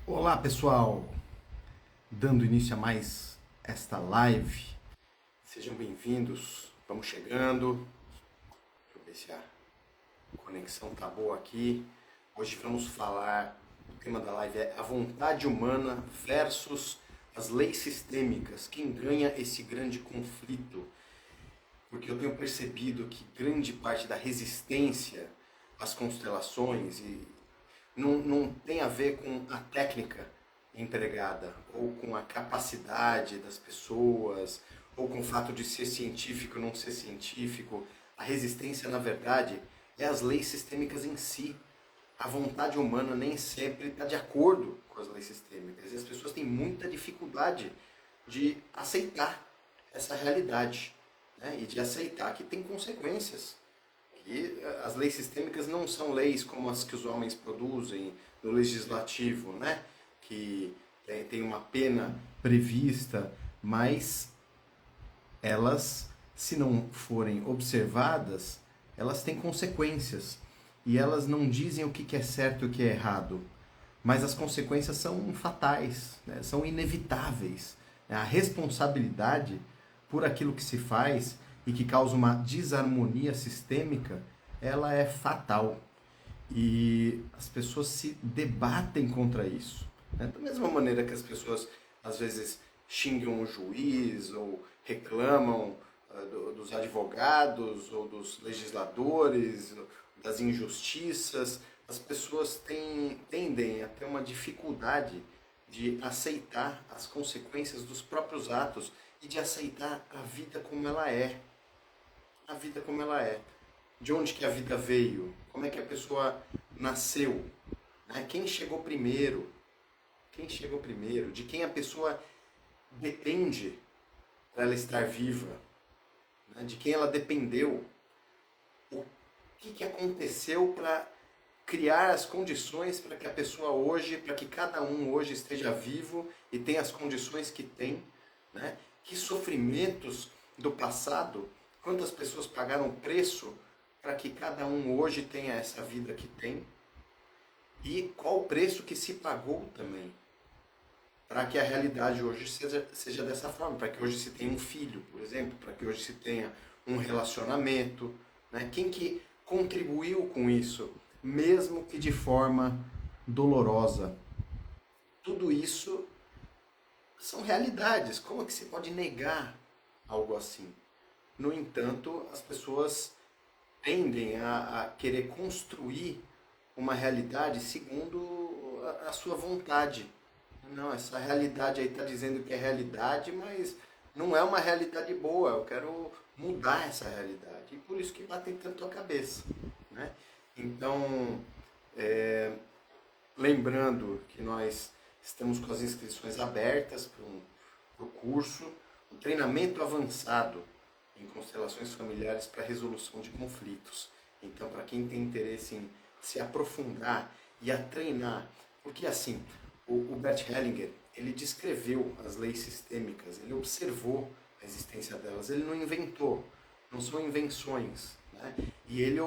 Olá pessoal, dando início a mais esta live, sejam bem-vindos, vamos chegando, deixa eu ver se a conexão tá boa aqui. Hoje vamos falar, o tema da live é a vontade humana versus as leis sistêmicas, quem ganha esse grande conflito? Porque eu tenho percebido que grande parte da resistência às constelações não tem a ver com a técnica empregada, ou com a capacidade das pessoas, ou com o fato de ser científico ou não ser científico. A resistência, na verdade, é as leis sistêmicas em si. A vontade humana nem sempre está de acordo com as leis sistêmicas. E as pessoas têm muita dificuldade de aceitar essa realidade, né? E de aceitar que tem consequências. E as leis sistêmicas não são leis como as que os homens produzem no legislativo, né? Que tem uma pena prevista, mas elas, se não forem observadas, elas têm consequências. E elas não dizem o que é certo e o que é errado. Mas as consequências são fatais, né? São inevitáveis. A responsabilidade por aquilo que se faz e que causa uma desarmonia sistêmica, ela é fatal. E as pessoas se debatem contra isso, né? Da mesma maneira que as pessoas às vezes xingam o juiz ou reclamam dos advogados ou dos legisladores, das injustiças, as pessoas tendem a ter uma dificuldade de aceitar as consequências dos próprios atos e de aceitar a vida como ela é. A vida como ela é. De onde que a vida veio? Como é que a pessoa nasceu? Né? Quem chegou primeiro? Quem chegou primeiro? De quem a pessoa depende para ela estar viva? Né? De quem ela dependeu? O que aconteceu para criar as condições para que a pessoa hoje, para que cada um hoje esteja vivo e tenha as condições que tem, né? Que sofrimentos do passado, quantas pessoas pagaram o preço para que cada um hoje tenha essa vida que tem, e qual o preço que se pagou também para que a realidade hoje seja dessa forma, para que hoje se tenha um filho, por exemplo, para que hoje se tenha um relacionamento, né? Quem que contribuiu com isso, mesmo que de forma dolorosa? Tudo isso são realidades. Como é que se pode negar algo assim? No entanto, as pessoas tendem a querer construir uma realidade segundo a sua vontade. Não, essa realidade aí está dizendo que é realidade, mas não é uma realidade boa. Eu quero mudar essa realidade. E por isso que batem tanto a cabeça, né? Então, lembrando que nós estamos com as inscrições abertas para o curso, um treinamento avançado em constelações familiares para resolução de conflitos. Então, para quem tem interesse em se aprofundar e a treinar, porque assim, o Bert Hellinger, ele descreveu as leis sistêmicas, ele observou a existência delas, ele não inventou, não são invenções, né? E ele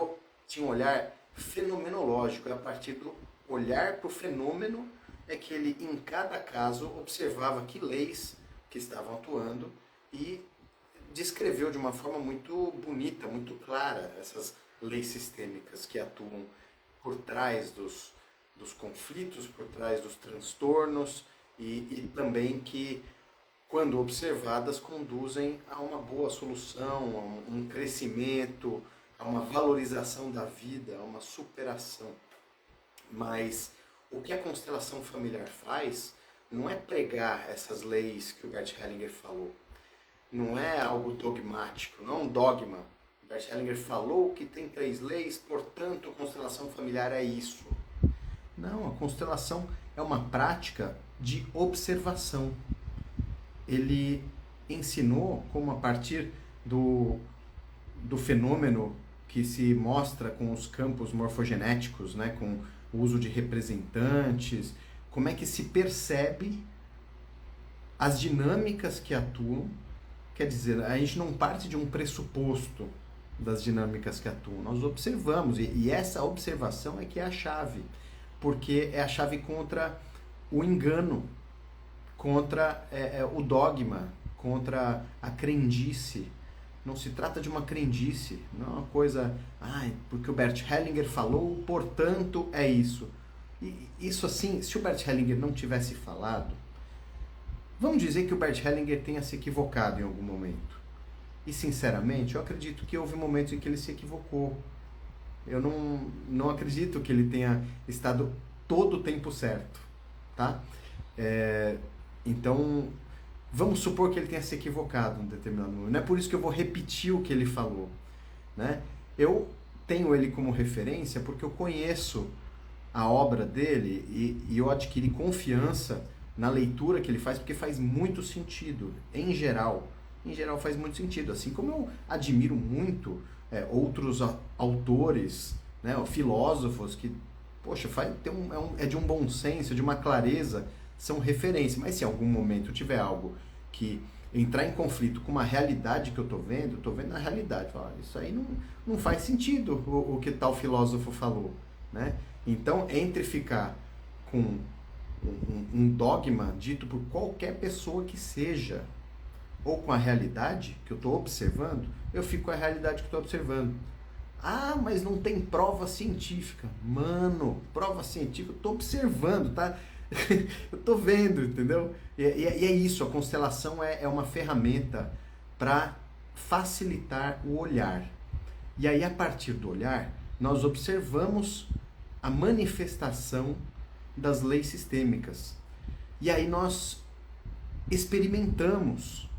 tinha um olhar fenomenológico, é a partir do olhar para o fenômeno é que ele, em cada caso, observava que leis que estavam atuando e descreveu de uma forma muito bonita, muito clara, essas leis sistêmicas que atuam por trás dos conflitos, por trás dos transtornos e também que, quando observadas, conduzem a uma boa solução, a um crescimento, a uma valorização da vida, a uma superação. Mas o que a constelação familiar faz não é pregar essas leis que o Bert Hellinger falou. Não é algo dogmático, não é um dogma. O Bert Hellinger falou que tem 3 leis, portanto, a constelação familiar é isso. Não, a constelação é uma prática de observação. Ele ensinou como, a partir do fenômeno que se mostra com os campos morfogenéticos, né, com o uso de representantes, como é que se percebe as dinâmicas que atuam. Quer dizer, a gente não parte de um pressuposto das dinâmicas que atuam, nós observamos, e essa observação é que é a chave, porque é a chave contra o engano, contra o dogma, contra a crendice. Não se trata de uma crendice, não é uma coisa, porque o Bert Hellinger falou, portanto é isso. E isso assim, se o Bert Hellinger não tivesse falado, vamos dizer que o Bert Hellinger tenha se equivocado em algum momento. E sinceramente, eu acredito que houve momentos em que ele se equivocou. Eu não acredito que ele tenha estado todo o tempo certo, tá? Então, vamos supor que ele tenha se equivocado em determinado momento. Não é por isso que eu vou repetir o que ele falou, né? Eu tenho ele como referência porque eu conheço a obra dele e eu adquiri confiança na leitura que ele faz, porque faz muito sentido, em geral faz muito sentido, assim como eu admiro muito outros autores, né, filósofos que, poxa, é de um bom senso, de uma clareza, são referência, mas se em algum momento tiver algo que entrar em conflito com uma realidade que eu estou vendo a realidade, isso aí não faz sentido o que tal filósofo falou, né? Então, entre ficar com um dogma dito por qualquer pessoa que seja, ou com a realidade que eu estou observando, eu fico com a realidade que eu estou observando. Mas não tem prova científica. Mano, prova científica, eu estou observando, tá? Eu estou vendo, entendeu? E é isso, a constelação é uma ferramenta para facilitar o olhar. E aí, a partir do olhar, nós observamos a manifestação das leis sistêmicas. E aí nós experimentamos,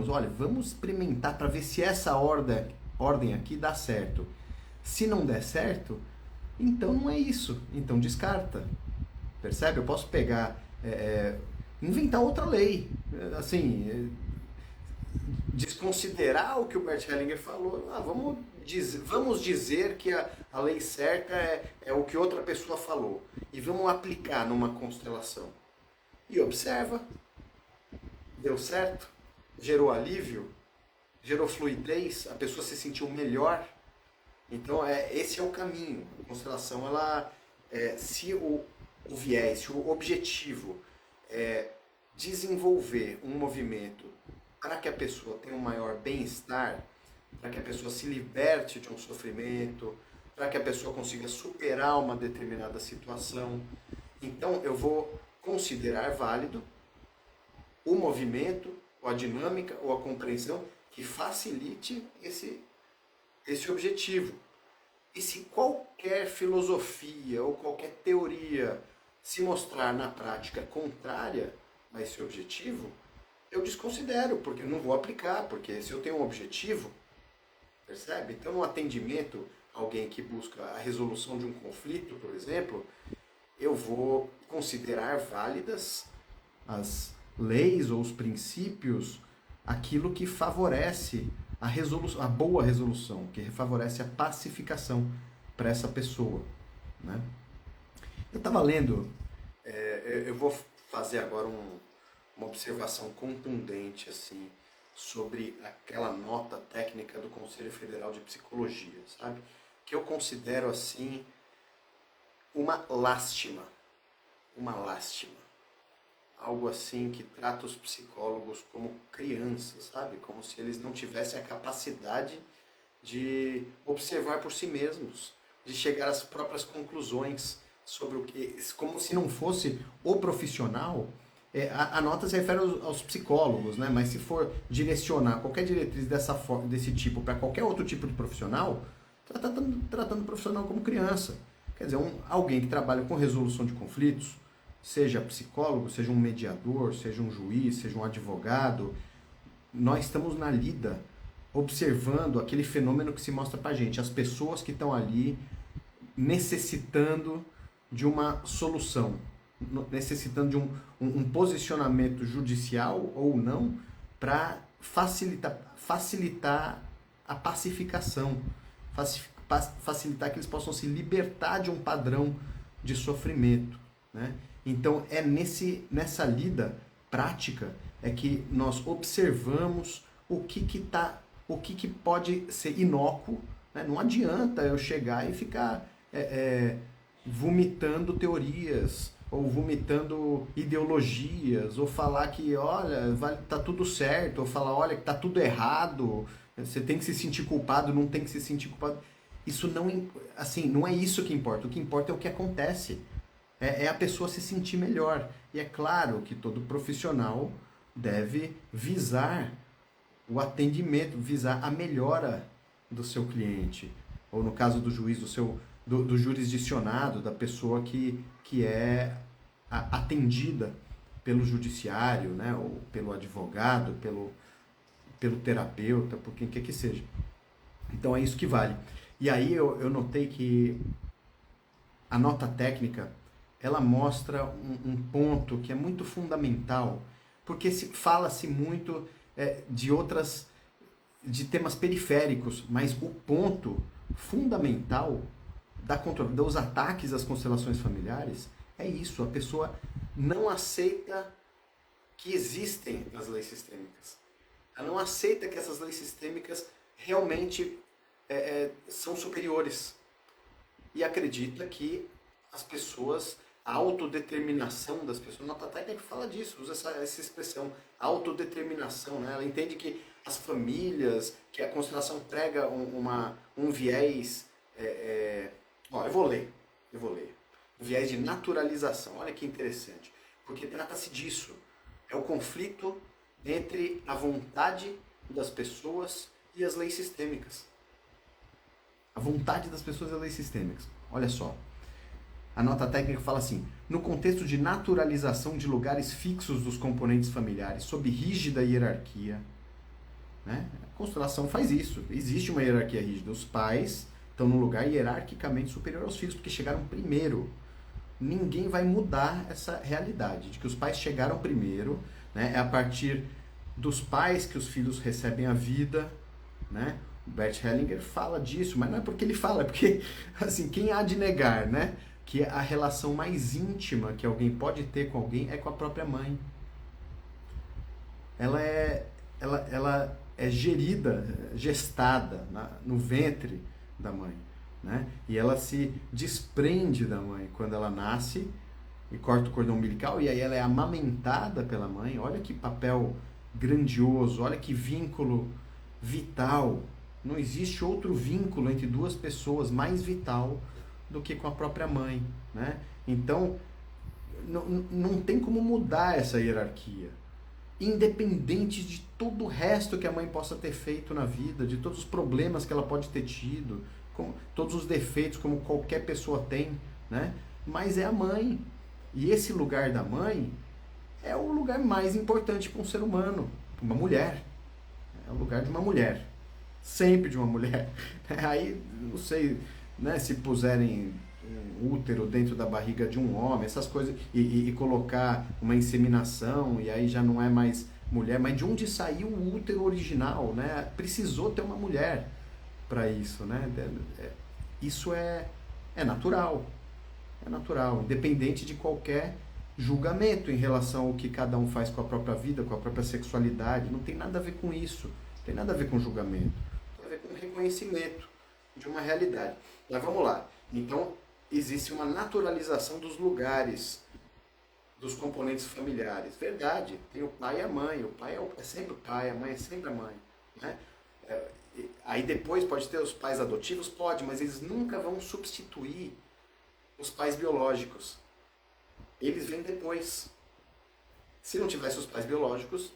olha, vamos experimentar para ver se essa ordem aqui dá certo. Se não der certo, então não é isso, então descarta. Percebe? Eu posso pegar, inventar outra lei, assim, desconsiderar o que o Bert Hellinger falou. Vamos dizer que a lei certa é o que outra pessoa falou e vamos aplicar numa constelação. E observa, deu certo, gerou alívio, gerou fluidez, a pessoa se sentiu melhor. Então esse é o caminho. A constelação, se o viés, se o objetivo é desenvolver um movimento para que a pessoa tenha um maior bem-estar, para que a pessoa se liberte de um sofrimento, para que a pessoa consiga superar uma determinada situação, então eu vou considerar válido o movimento, ou a dinâmica, ou a compreensão que facilite esse objetivo. E se qualquer filosofia ou qualquer teoria se mostrar na prática contrária a esse objetivo, eu desconsidero, porque não vou aplicar, porque se eu tenho um objetivo, percebe? Então, no atendimento, alguém que busca a resolução de um conflito, por exemplo, eu vou considerar válidas as leis ou os princípios, aquilo que favorece a boa resolução, que favorece a pacificação para essa pessoa, né? Eu estava lendo, eu vou fazer agora uma observação contundente assim sobre aquela nota técnica do Conselho Federal de Psicologia, sabe? Que eu considero assim uma lástima, algo assim que trata os psicólogos como crianças, sabe? Como se eles não tivessem a capacidade de observar por si mesmos, de chegar às próprias conclusões sobre o que, como se não fosse o profissional. A nota se refere aos psicólogos, né? Mas se for direcionar qualquer diretriz desse tipo para qualquer outro tipo de profissional, tratando o profissional como criança. Quer dizer, alguém que trabalha com resolução de conflitos, seja psicólogo, seja um mediador, seja um juiz, seja um advogado, nós estamos na lida observando aquele fenômeno que se mostra pra gente, as pessoas que estão ali necessitando de uma solução, necessitando de um posicionamento judicial ou não para facilitar a pacificação, facilitar que eles possam se libertar de um padrão de sofrimento, né? Então é nessa lida prática é que nós observamos o que pode ser inócuo, né? Não adianta eu chegar e ficar vomitando teorias, ou vomitando ideologias, ou falar que, olha, tá tudo certo, ou falar, olha, que tá tudo errado, você tem que se sentir culpado, não tem que se sentir culpado. Isso não, assim, não é isso que importa. O que importa é o que acontece. É a pessoa se sentir melhor. E é claro que todo profissional deve visar o atendimento, visar a melhora do seu cliente. Ou no caso do juiz, do jurisdicionado, da pessoa que é atendida pelo judiciário, né? Ou pelo advogado, pelo terapeuta, por quem quer que seja. Então é isso que vale. E aí eu notei que a nota técnica ela mostra um ponto que é muito fundamental, porque fala-se muito de temas periféricos, mas o ponto fundamental dos ataques às constelações familiares é isso: a pessoa não aceita que existem as leis sistêmicas. Ela não aceita que essas leis sistêmicas realmente são superiores. E acredita que as pessoas, a autodeterminação das pessoas, nota técnica fala disso, usa essa expressão, autodeterminação, né? Ela entende que as famílias, que a constelação prega um viés, eu vou ler, um viés de naturalização, olha que interessante, porque trata-se disso, é o conflito entre a vontade das pessoas e as leis sistêmicas. A vontade das pessoas e as leis sistêmicas. Olha só. A nota técnica fala assim: no contexto de naturalização de lugares fixos dos componentes familiares, sob rígida hierarquia, né? A constelação faz isso. Existe uma hierarquia rígida. Os pais estão num lugar hierarquicamente superior aos filhos, porque chegaram primeiro. Ninguém vai mudar essa realidade de que os pais chegaram primeiro, né? É a partir dos pais que os filhos recebem a vida, né? O Bert Hellinger fala disso, mas não é porque ele fala, é porque, assim, quem há de negar, né? Que a relação mais íntima que alguém pode ter com alguém é com a própria mãe. Ela é gerida, gestada no ventre da mãe, né? E ela se desprende da mãe quando ela nasce e corta o cordão umbilical, e aí ela é amamentada pela mãe. Olha que papel grandioso, olha que vínculo vital. Não existe outro vínculo entre duas pessoas mais vital do que com a própria mãe, né? Então, não tem como mudar essa hierarquia. Independente de todo o resto que a mãe possa ter feito na vida, de todos os problemas que ela pode ter tido, com todos os defeitos como qualquer pessoa tem, né? Mas é a mãe. E esse lugar da mãe é o lugar mais importante para um ser humano, para uma mulher. É o lugar de uma mulher. Sempre de uma mulher. Aí, não sei, né, se puserem um útero dentro da barriga de um homem, essas coisas, e colocar uma inseminação, e aí já não é mais mulher, mas de onde saiu o útero original, né? Precisou ter uma mulher para isso, né? Isso é natural. É natural, independente de qualquer julgamento em relação ao que cada um faz com a própria vida, com a própria sexualidade. Não tem nada a ver com isso. Não tem nada a ver com julgamento. Tem a ver com reconhecimento de uma realidade. Mas vamos lá. Então, existe uma naturalização dos lugares, dos componentes familiares. Verdade, tem o pai e a mãe. O pai é sempre o pai, a mãe é sempre a mãe. Né? Aí depois pode ter os pais adotivos? Pode, mas eles nunca vão substituir os pais biológicos. Eles vêm depois. Se não tivesse os pais biológicos,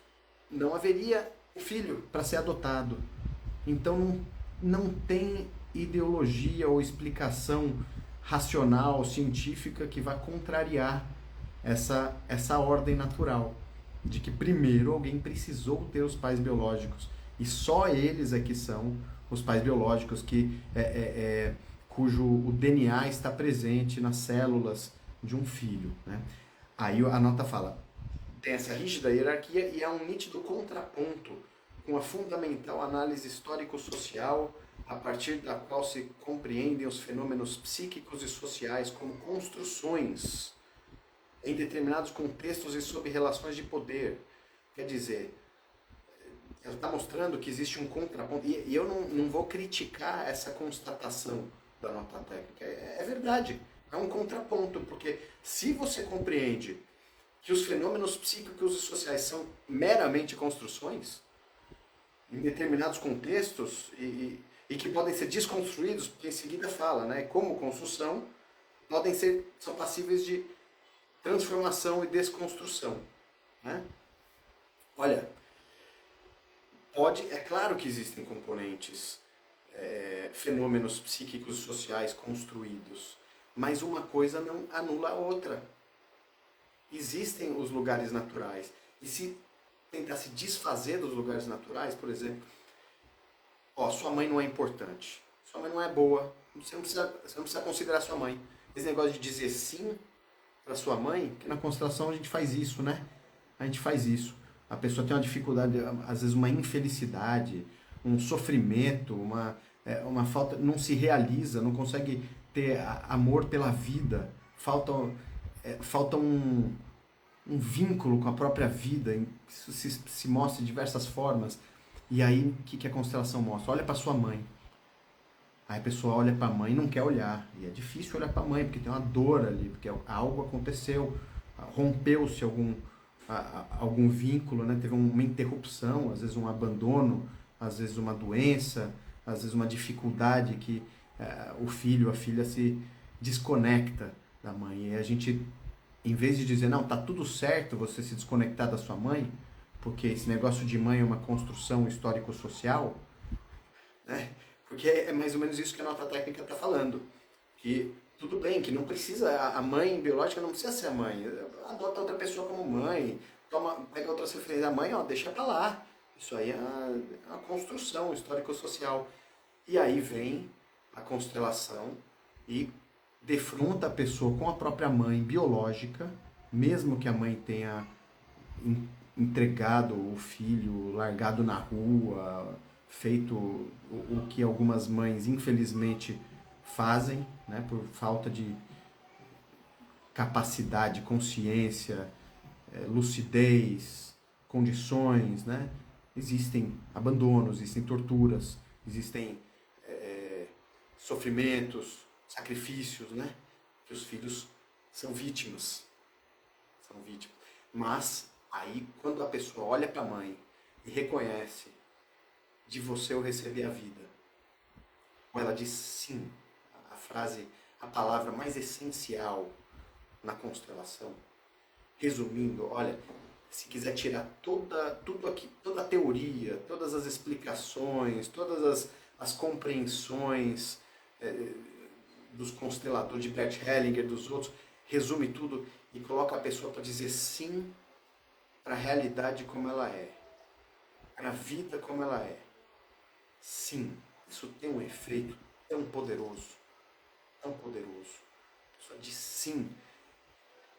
não haveria o filho para ser adotado. Então não tem ideologia ou explicação racional, científica que vá contrariar essa ordem natural de que primeiro alguém precisou ter os pais biológicos e só eles é que são os pais biológicos cujo o DNA está presente nas células de um filho, né? Aí a nota fala, tem essa rígida hierarquia e há um nítido contraponto com a fundamental análise histórico-social a partir da qual se compreendem os fenômenos psíquicos e sociais como construções em determinados contextos e sob relações de poder. Quer dizer, ela está mostrando que existe um contraponto, e eu não vou criticar essa constatação da nota técnica. É verdade. É um contraponto, porque se você compreende que os fenômenos psíquicos e sociais são meramente construções, em determinados contextos, e que podem ser desconstruídos, porque em seguida fala, né, como construção, são passíveis de transformação e desconstrução. Né? Olha, é claro que existem componentes, fenômenos psíquicos e sociais construídos, mas uma coisa não anula a outra. Existem os lugares naturais. E se tentar se desfazer dos lugares naturais, por exemplo, sua mãe não é importante, sua mãe não é boa, você não precisa considerar sua mãe. Esse negócio de dizer sim para sua mãe, que na constelação a gente faz isso, né? A gente faz isso. A pessoa tem uma dificuldade, às vezes uma infelicidade, um sofrimento, uma falta, não se realiza, não consegue ter amor pela vida, falta um vínculo com a própria vida, isso se mostra de diversas formas. E aí, o que a constelação mostra? Olha para sua mãe. Aí a pessoa olha para a mãe e não quer olhar. E é difícil olhar para a mãe, porque tem uma dor ali, porque algo aconteceu, rompeu-se algum vínculo, né? Teve uma interrupção, às vezes um abandono, às vezes uma doença, às vezes uma dificuldade que o filho, a filha se desconecta da mãe. E a gente, em vez de dizer, não, tá tudo certo você se desconectar da sua mãe, porque esse negócio de mãe é uma construção histórico-social, né? Porque é mais ou menos isso que a nota técnica está falando. Que tudo bem, que não precisa, a mãe biológica não precisa ser a mãe. Adota outra pessoa como mãe, pega outras referências. A mãe, deixa pra lá. Isso aí é uma construção histórico-social. E aí vem a constelação e defronta a pessoa com a própria mãe biológica, mesmo que a mãe tenha entregado o filho, largado na rua, feito o que algumas mães infelizmente fazem, né, por falta de capacidade, consciência, lucidez, condições, né? Existem abandonos, existem torturas, existem sofrimentos, sacrifícios, né? Que os filhos são vítimas. Mas aí, quando a pessoa olha para a mãe e reconhece, de você eu recebi a vida, ou ela diz sim, a palavra mais essencial na constelação, resumindo, olha, se quiser tirar toda a teoria, todas as explicações, todas as compreensões dos consteladores de Bert Hellinger, dos outros, resume tudo e coloca a pessoa para dizer sim para a realidade como ela é, para a vida como ela é. Sim, isso tem um efeito tão poderoso, tão poderoso. Só diz sim.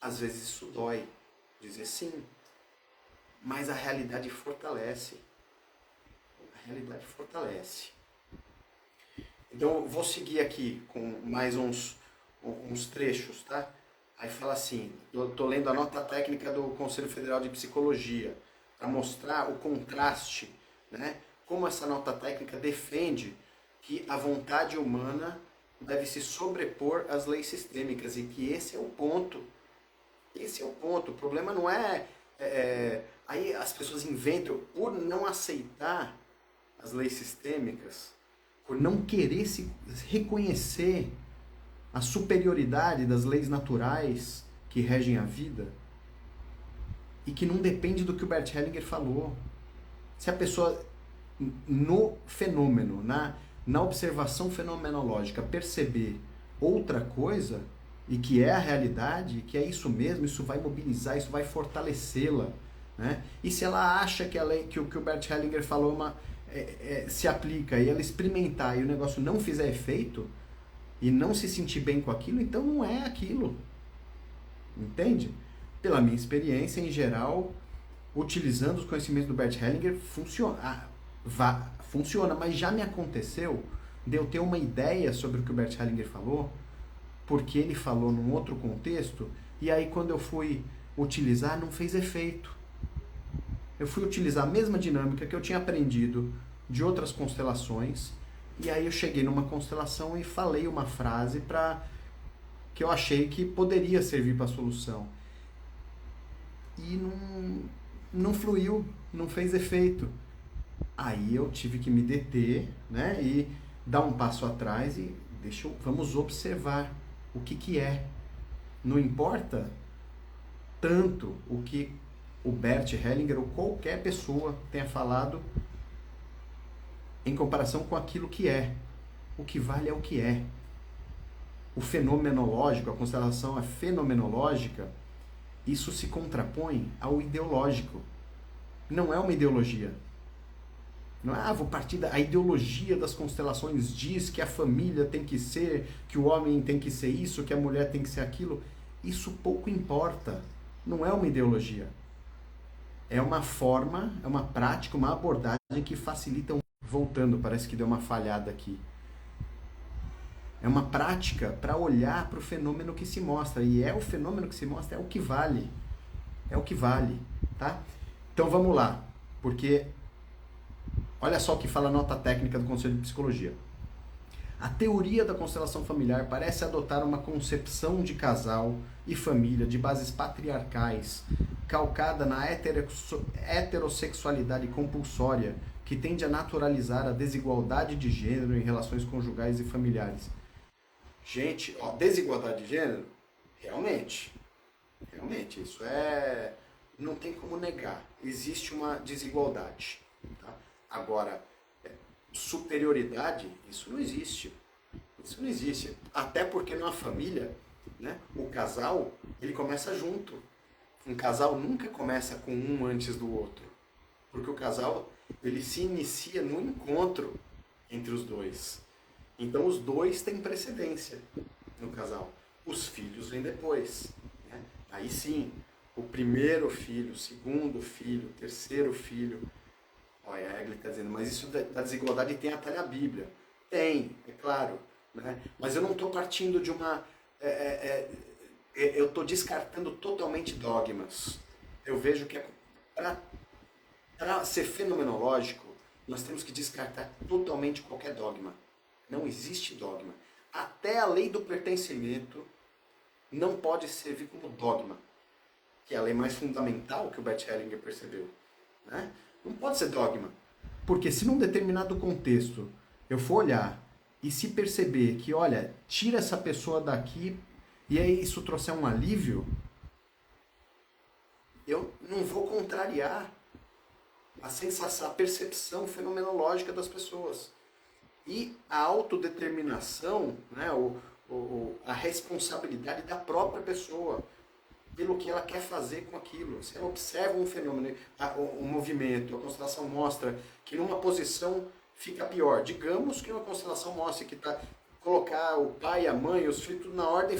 Às vezes isso dói, dizer sim, mas a realidade fortalece. A realidade fortalece. Então eu vou seguir aqui com mais uns trechos, tá? Aí fala assim, eu estou lendo a nota técnica do Conselho Federal de Psicologia, para mostrar o contraste, né? Como essa nota técnica defende que a vontade humana deve se sobrepor às leis sistêmicas e que esse é o ponto. Esse é o ponto. O problema não aí as pessoas inventam, por não aceitar as leis sistêmicas, por não querer se reconhecer a superioridade das leis naturais que regem a vida e que não depende do que o Bert Hellinger falou. Se a pessoa, no fenômeno, na observação fenomenológica, perceber outra coisa, e que é a realidade, que é isso mesmo, isso vai mobilizar, isso vai fortalecê-la, né? E se ela acha que o que o Bert Hellinger falou se aplica, e ela experimentar e o negócio não fizer efeito, e não se sentir bem com aquilo, então não é aquilo. Entende? Pela minha experiência, em geral, utilizando os conhecimentos do Bert Hellinger, funciona, mas já me aconteceu de eu ter uma ideia sobre o que o Bert Hellinger falou, porque ele falou num outro contexto, e aí quando eu fui utilizar, não fez efeito. Eu fui utilizar a mesma dinâmica que eu tinha aprendido de outras constelações, e aí eu cheguei numa constelação e falei uma frase para que eu achei que poderia servir para a solução. E não fluiu, não fez efeito. Aí eu tive que me deter, né, e dar um passo atrás e vamos observar o que é. Não importa tanto o que o Bert Hellinger ou qualquer pessoa tenha falado em comparação com aquilo que é. O que vale é o que é. O fenomenológico, a constelação é fenomenológica, isso se contrapõe ao ideológico. Não é uma ideologia. Não é, vou partir da ideologia das constelações diz que a família tem que ser, que o homem tem que ser isso, que a mulher tem que ser aquilo. Isso pouco importa. Não é uma ideologia. É uma forma, é uma prática, uma abordagem que facilita. Voltando, parece que deu uma falhada aqui. É uma prática para olhar para o fenômeno que se mostra. E é o fenômeno que se mostra, é o que vale. É o que vale, tá? Então vamos lá. Porque olha só o que fala a nota técnica do Conselho de Psicologia. A teoria da constelação familiar parece adotar uma concepção de casal e família de bases patriarcais, calcada na heterossexualidade compulsória, que tende a naturalizar a desigualdade de gênero em relações conjugais e familiares. Gente, ó, desigualdade de gênero, realmente, isso não tem como negar. Existe uma desigualdade, tá? Agora, superioridade, isso não existe. Isso não existe. Até porque numa família, né, o casal, ele começa junto. Um casal nunca começa com um antes do outro. Porque o casal, ele se inicia no encontro entre os dois. Então os dois têm precedência no casal. Os filhos vêm depois, né? Aí sim, o primeiro filho, o segundo filho, o terceiro filho. Olha, a Egli está dizendo, mas isso da desigualdade tem até na Bíblia. Tem, é claro. Né? Mas eu não estou partindo de uma... eu estou descartando totalmente dogmas. Eu vejo que para ser fenomenológico, nós temos que descartar totalmente qualquer dogma. Não existe dogma. Até a lei do pertencimento não pode servir como dogma, que é a lei mais fundamental que o Bert Hellinger percebeu. Né? Não pode ser dogma. Porque se num determinado contexto eu for olhar e se perceber que, olha, tira essa pessoa daqui e aí isso trouxer um alívio, eu não vou contrariar a sensação, a percepção fenomenológica das pessoas. E a autodeterminação, né, a responsabilidade da própria pessoa pelo que ela quer fazer com aquilo. Se ela observa um fenômeno, um movimento, a constelação mostra que numa posição fica pior. Digamos que uma constelação mostre que colocar o pai, a mãe, os filhos tudo na ordem,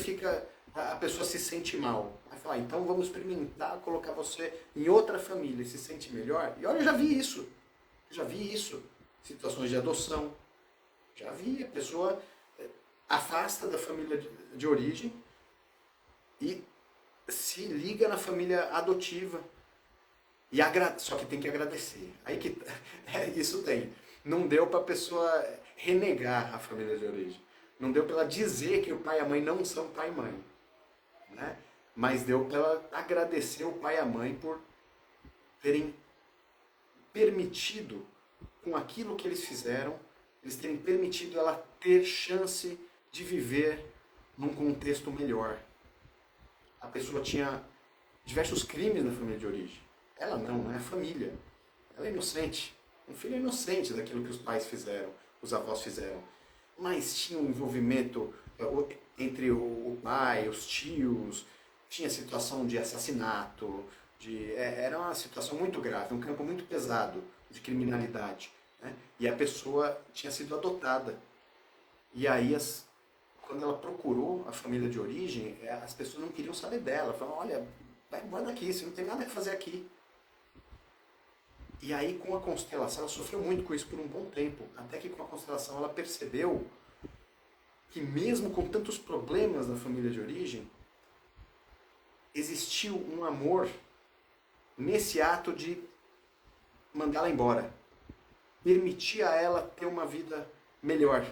a pessoa se sente mal. Aí fala, então vamos experimentar colocar você em outra família e se sente melhor. E olha, eu já vi isso. Situações de adoção. Já vi, a pessoa afasta da família de origem e se liga na família adotiva. Só que tem que agradecer. Aí que isso tem. Não deu para a pessoa renegar a família de origem. Não deu para ela dizer que o pai e a mãe não são pai e mãe. Né? Mas deu para ela agradecer o pai e a mãe por terem permitido, com aquilo que eles fizeram, eles terem permitido ela ter chance de viver num contexto melhor. A pessoa tinha diversos crimes na família de origem. Ela não é a família. Ela é inocente. Um filho é inocente daquilo que os pais fizeram, os avós fizeram. Mas tinha um envolvimento entre o pai, os tios, tinha situação de assassinato, era uma situação muito grave, um campo muito pesado de criminalidade. Né? E a pessoa tinha sido adotada. E aí, quando ela procurou a família de origem, as pessoas não queriam saber dela. Falaram, olha, vai embora daqui, você não tem nada a fazer aqui. E aí, com a constelação, ela sofreu muito com isso por um bom tempo. Até que com a constelação ela percebeu que mesmo com tantos problemas na família de origem, existiu um amor nesse ato de mandá-la embora. Permitir a ela ter uma vida melhor.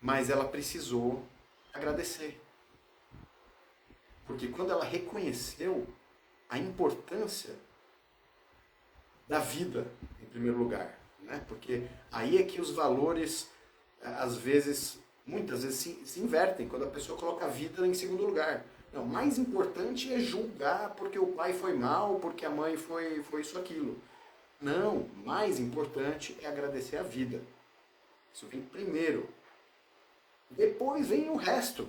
Mas ela precisou agradecer. Porque quando ela reconheceu a importância da vida, em primeiro lugar, né? Porque aí é que os valores, às vezes, muitas vezes se invertem, quando a pessoa coloca a vida em segundo lugar. Não, o mais importante é julgar porque o pai foi mal, porque a mãe foi isso, aquilo. Não, mais importante é agradecer a vida. Isso vem primeiro. Depois vem o resto.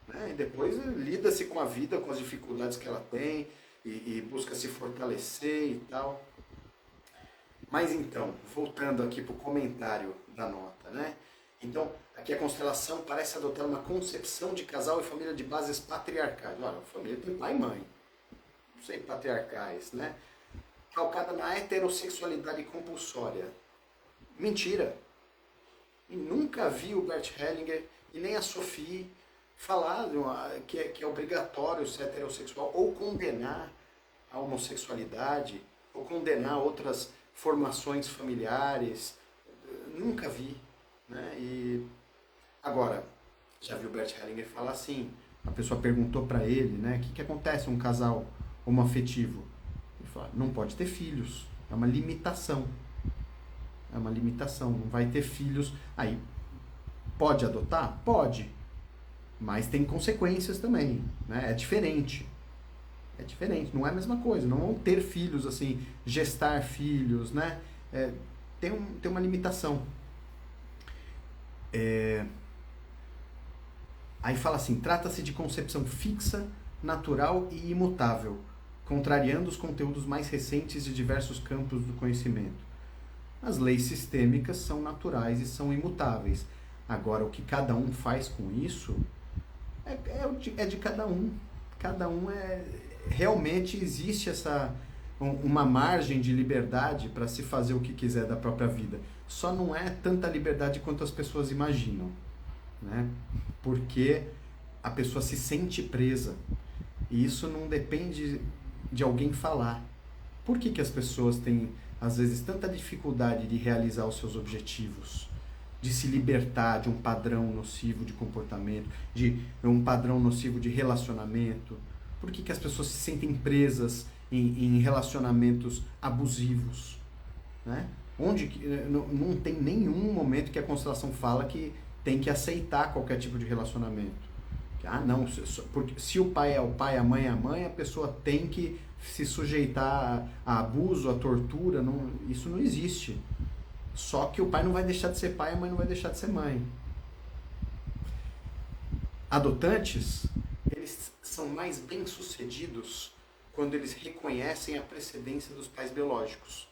Né? E depois lida-se com a vida, com as dificuldades que ela tem, e busca se fortalecer e tal. Mas então, voltando aqui para o comentário da nota, né? Então, aqui a constelação parece adotar uma concepção de casal e família de bases patriarcais. Olha, a família tem pai e mãe, não sei, patriarcais, né? Calcada na heterossexualidade compulsória. Mentira! E nunca vi o Bert Hellinger e nem a Sophie falar que é obrigatório ser heterossexual ou condenar a homossexualidade ou condenar outras formações familiares. Nunca vi. Né? E agora, já vi o Bert Hellinger falar assim, a pessoa perguntou para ele, né, o que acontece um casal homoafetivo? Ele fala, não pode ter filhos, é uma limitação. É uma limitação, não vai ter filhos. Aí, pode adotar? Pode. Mas tem consequências também, né? É diferente. É diferente, não é a mesma coisa. Não vão ter filhos, assim, gestar filhos, né? Tem uma limitação. Aí fala assim, trata-se de concepção fixa, natural e imutável, contrariando os conteúdos mais recentes de diversos campos do conhecimento. As leis sistêmicas são naturais e são imutáveis. Agora, o que cada um faz com isso é de cada um. Cada um realmente existe uma margem de liberdade para se fazer o que quiser da própria vida. Só não é tanta liberdade quanto as pessoas imaginam, né? Porque a pessoa se sente presa. E isso não depende de alguém falar. Por que as pessoas têm, às vezes, tanta dificuldade de realizar os seus objetivos? De se libertar de um padrão nocivo de comportamento, de um padrão nocivo de relacionamento? Por que as pessoas se sentem presas em relacionamentos abusivos? Né? Não tem nenhum momento que a constelação fala que tem que aceitar qualquer tipo de relacionamento. Ah, não, porque se o pai é o pai, a mãe é a mãe, a pessoa tem que se sujeitar a abuso, a tortura. Não, isso não existe. Só que o pai não vai deixar de ser pai, a mãe não vai deixar de ser mãe. Adotantes, eles são mais bem-sucedidos quando eles reconhecem a precedência dos pais biológicos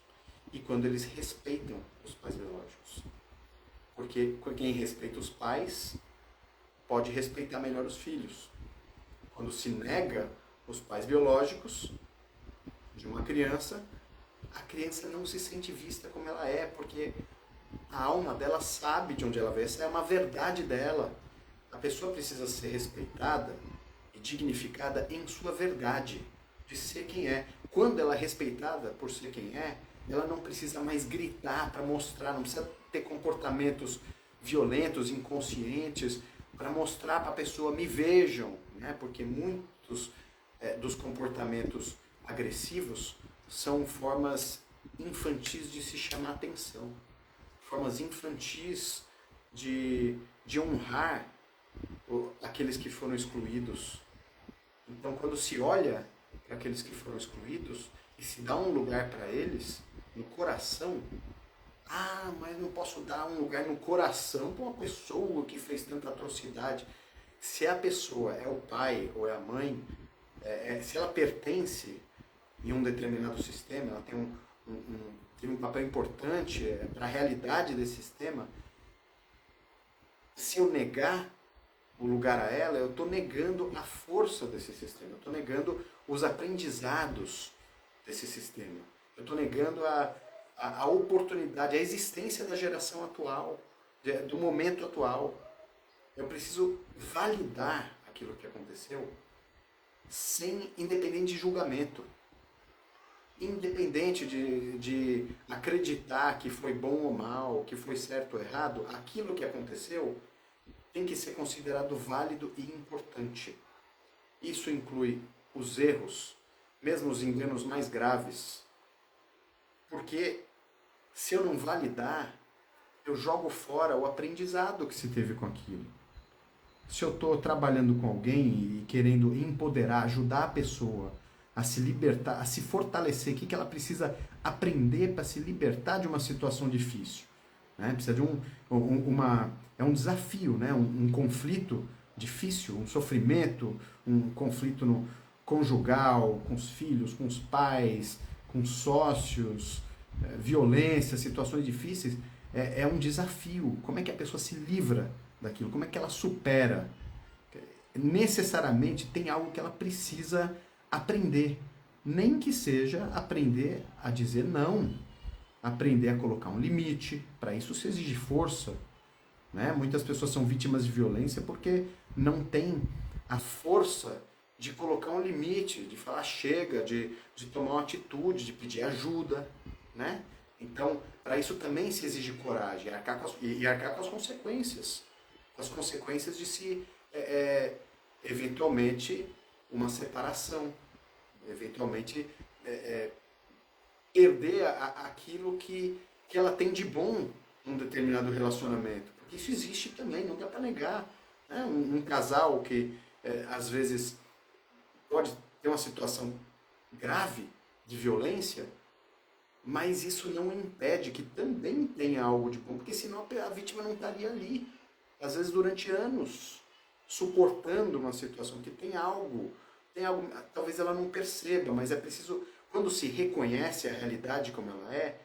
e quando eles respeitam os pais biológicos. Porque quem respeita os pais pode respeitar melhor os filhos. Quando se nega os pais biológicos de uma criança, a criança não se sente vista como ela é, porque a alma dela sabe de onde ela veio, essa é uma verdade dela. A pessoa precisa ser respeitada e dignificada em sua verdade, de ser quem é. Quando ela é respeitada por ser quem é, ela não precisa mais gritar para mostrar, não precisa ter comportamentos violentos, inconscientes, para mostrar para a pessoa, me vejam, né? Porque muitos dos comportamentos agressivos são formas infantis de se chamar atenção, formas infantis de honrar aqueles que foram excluídos. Então, quando se olha para aqueles que foram excluídos e se dá um lugar para eles, no coração, mas não posso dar um lugar no coração para uma pessoa que fez tanta atrocidade. Se a pessoa é o pai ou é a mãe, se ela pertence em um determinado sistema, ela tem um papel importante para a realidade desse sistema, se eu negar o lugar a ela, eu estou negando a força desse sistema, eu estou negando os aprendizados desse sistema, eu estou negando a oportunidade, a existência da geração atual, do momento atual. Eu preciso validar aquilo que aconteceu independente de julgamento. Independente de acreditar que foi bom ou mal, que foi certo ou errado, aquilo que aconteceu tem que ser considerado válido e importante. Isso inclui os erros, mesmo os enganos mais graves. Porque se eu não validar, eu jogo fora o aprendizado que se teve com aquilo. Se eu estou trabalhando com alguém e querendo empoderar, ajudar a pessoa a se libertar, a se fortalecer, o que ela precisa aprender para se libertar de uma situação difícil? Né? Precisa de é um desafio, né? Um conflito difícil, um sofrimento, um conflito no conjugal, com os filhos, com os pais, com sócios, violência, situações difíceis. É um desafio. Como é que a pessoa se livra daquilo? Como é que ela supera? Necessariamente tem algo que ela precisa aprender. Nem que seja aprender a dizer não, aprender a colocar um limite. Para isso se exige força. Né? Muitas pessoas são vítimas de violência porque não têm a força de colocar um limite, de falar chega, de tomar uma atitude, de pedir ajuda. Né? Então, para isso também se exige coragem e arcar com as consequências. As consequências de se, eventualmente, uma separação. Eventualmente, perder aquilo que ela tem de bom num determinado relacionamento. Porque isso existe também, não dá para negar. Né? Um casal que, às vezes, pode ter uma situação grave de violência, mas isso não impede que também tenha algo de bom, porque senão a vítima não estaria ali, às vezes durante anos, suportando uma situação que tem algo, talvez ela não perceba, mas é preciso, quando se reconhece a realidade como ela é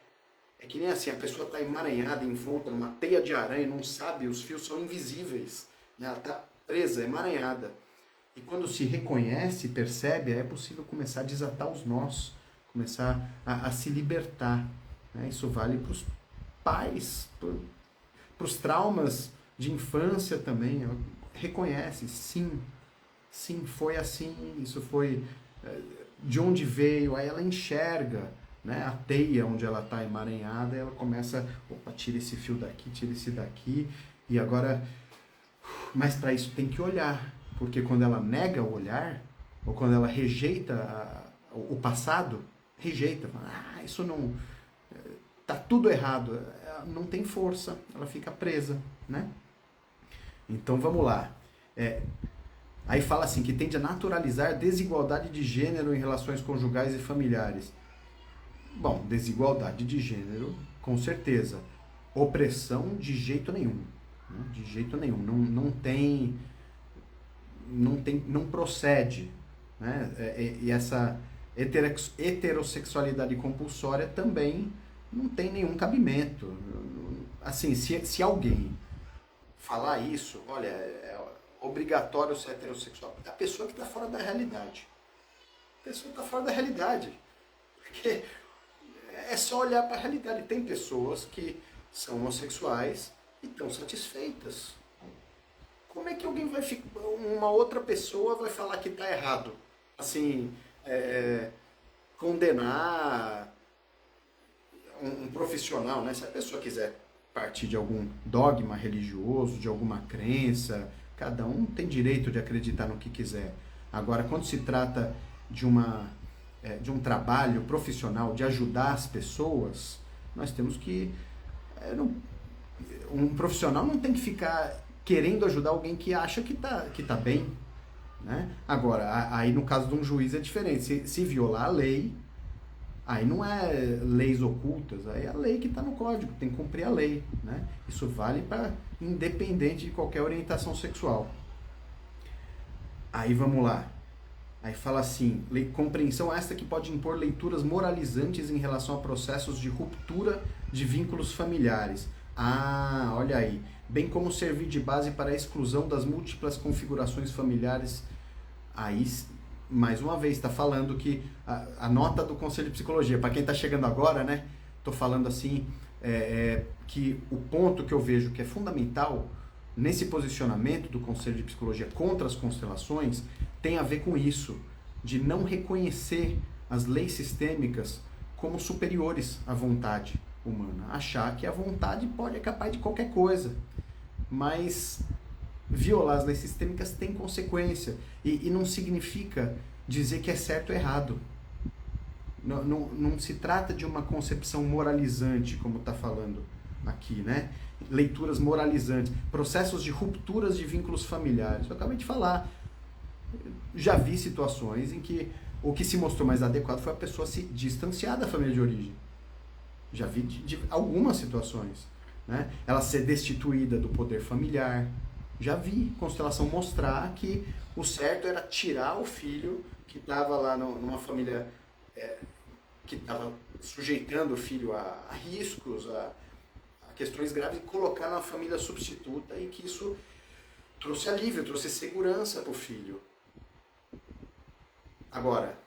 que nem assim, a pessoa está emaranhada, envolta numa teia de aranha, não sabe, os fios são invisíveis, né? Ela está presa, emaranhada. E quando se reconhece, percebe, é possível começar a desatar os nós, começar a se libertar. Né? Isso vale para os pais, para os traumas de infância também. Reconhece, sim, foi assim, isso foi de onde veio, aí ela enxerga, né, a teia onde ela está emaranhada, ela começa, opa, tira esse fio daqui, tira esse daqui, e agora, mas para isso tem que olhar, porque quando ela nega o olhar, ou quando ela rejeita o passado, isso não, tá tudo errado, não tem força, ela fica presa, né? Então vamos lá. Aí fala assim, que tende a naturalizar desigualdade de gênero em relações conjugais e familiares. Bom, desigualdade de gênero, com certeza. Opressão, de jeito nenhum. Né? De jeito nenhum. Não procede. Né? E essa heterossexualidade compulsória também não tem nenhum cabimento. Assim, se alguém falar isso, olha, é obrigatório ser heterossexual, a pessoa que está fora da realidade. A pessoa está fora da realidade. Porque é só olhar para a realidade. Tem pessoas que são homossexuais e estão satisfeitas. Como é que alguém vai ficar, uma outra pessoa vai falar que está errado? Assim, condenar um profissional, né? Se a pessoa quiser partir de algum dogma religioso, de alguma crença, cada um tem direito de acreditar no que quiser. Agora, quando se trata de um trabalho profissional, de ajudar as pessoas, nós temos que... um profissional não tem que ficar querendo ajudar alguém que acha que tá bem. Né? Agora, aí no caso de um juiz é diferente. Se violar a lei, aí não é leis ocultas, aí é a lei que está no código, tem que cumprir a lei. Né? Isso vale para independente de qualquer orientação sexual. Aí vamos lá. Aí fala assim, compreensão esta que pode impor leituras moralizantes em relação a processos de ruptura de vínculos familiares. Ah, olha aí. Bem como servir de base para a exclusão das múltiplas configurações familiares. Aí, mais uma vez, está falando que a nota do Conselho de Psicologia, para quem está chegando agora, né? Estou falando assim, que o ponto que eu vejo que é fundamental nesse posicionamento do Conselho de Psicologia contra as constelações tem a ver com isso, de não reconhecer as leis sistêmicas como superiores à vontade humana. Achar que a vontade é capaz de qualquer coisa. Mas violar as leis sistêmicas tem consequência. E não significa dizer que é certo ou errado. Não se trata de uma concepção moralizante, como está falando aqui, né? Leituras moralizantes, processos de rupturas de vínculos familiares. Eu acabei de falar. Já vi situações em que o que se mostrou mais adequado foi a pessoa se distanciar da família de origem. Já vi de algumas situações. Né? Ela ser destituída do poder familiar. Já vi constelação mostrar que o certo era tirar o filho que estava lá numa família que estava sujeitando o filho a riscos, a questões graves, e colocar na família substituta, e que isso trouxe alívio, trouxe segurança para o filho. Agora,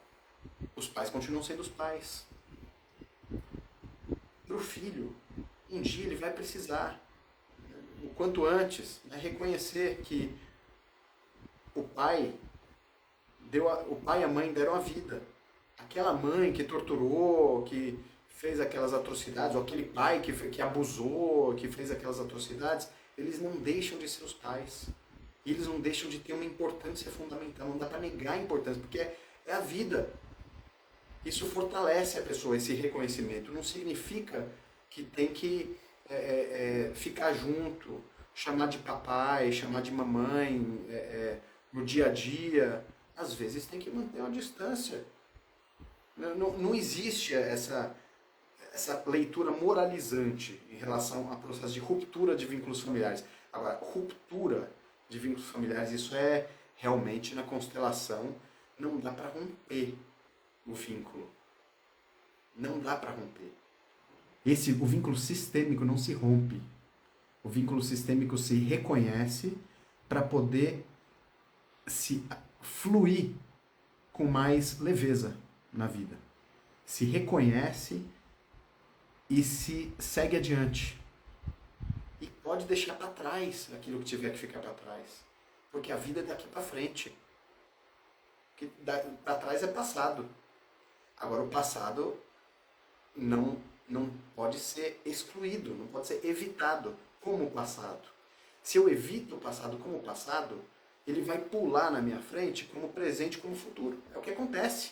os pais continuam sendo os pais. Para o filho, um dia ele vai precisar, o quanto antes, reconhecer que o pai e a mãe deram a vida. Aquela mãe que torturou, que fez aquelas atrocidades, ou aquele pai que abusou, que fez aquelas atrocidades, eles não deixam de ser os pais. E eles não deixam de ter uma importância fundamental. Não dá para negar a importância, porque é a vida. Isso fortalece a pessoa, esse reconhecimento. Não significa que tem que ficar junto, chamar de papai, chamar de mamãe, no dia a dia. Às vezes tem que manter uma distância. Não existe essa leitura moralizante em relação a processo de ruptura de vínculos familiares. Agora, ruptura de vínculos familiares, isso é realmente na constelação, não dá para romper o vínculo. Não dá para romper. O vínculo sistêmico não se rompe. O vínculo sistêmico se reconhece para poder se fluir com mais leveza na vida. Se reconhece e se segue adiante. E pode deixar para trás aquilo que tiver que ficar para trás. Porque a vida é daqui para frente. Para trás é passado. Agora, o passado não pode ser excluído, não pode ser evitado como o passado. Se eu evito o passado como o passado, ele vai pular na minha frente como presente, como futuro. É o que acontece.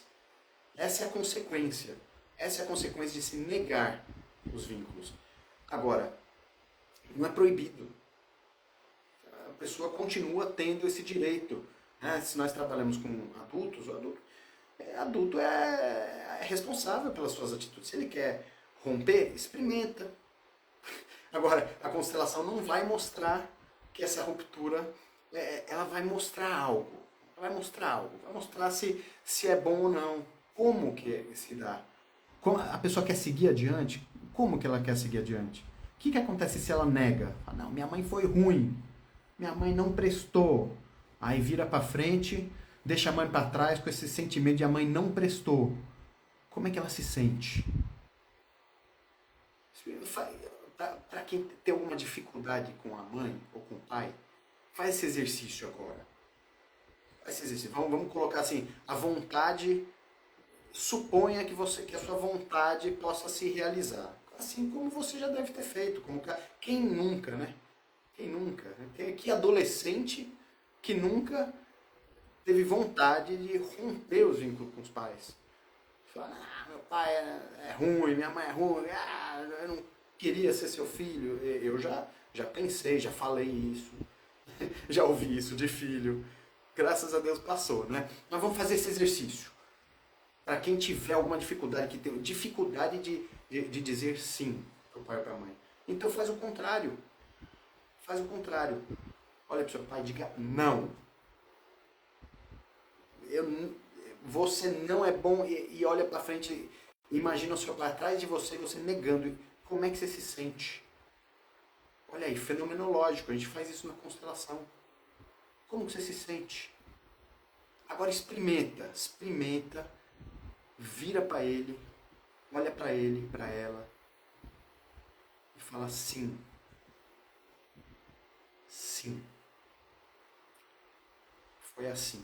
Essa é a consequência. Essa é a consequência de se negar os vínculos. Agora, não é proibido. A pessoa continua tendo esse direito. Né? Se nós trabalhamos com adultos, o adulto é responsável pelas suas atitudes. Se ele quer romper, experimenta. Agora, a constelação não vai mostrar que essa ruptura, ela vai mostrar algo. Ela vai mostrar algo. Vai mostrar se é bom ou não. Como que se dá. Como a pessoa quer seguir adiante? Como que ela quer seguir adiante? O que acontece se ela nega? Fala, não, minha mãe foi ruim. Minha mãe não prestou. Aí vira para frente, deixa a mãe para trás com esse sentimento de a mãe não prestou. Como é que ela se sente? Para quem tem alguma dificuldade com a mãe ou com o pai, faz esse exercício agora. Faz esse exercício. Vamos colocar assim, a vontade, suponha que a sua vontade possa se realizar. Assim como você já deve ter feito. Quem nunca, né? Quem nunca? Tem aqui adolescente que nunca teve vontade de romper os vínculos com os pais. Fala, meu pai é ruim, minha mãe é ruim, eu não queria ser seu filho. Eu já pensei, já falei isso, já ouvi isso de filho. Graças a Deus passou, né? Mas vamos fazer esse exercício. Para quem tiver alguma dificuldade, que tem dificuldade de dizer sim para o pai ou para a mãe. Então faz o contrário. Faz o contrário. Olha para o seu pai e diga não. Você não é bom, e olha para frente, imagina o seu pai atrás de você e você negando. Como é que você se sente? Olha aí, fenomenológico, a gente faz isso na constelação. Como que você se sente? Agora experimenta, vira para ele, olha para ele, para ela e fala sim. Sim. Foi assim.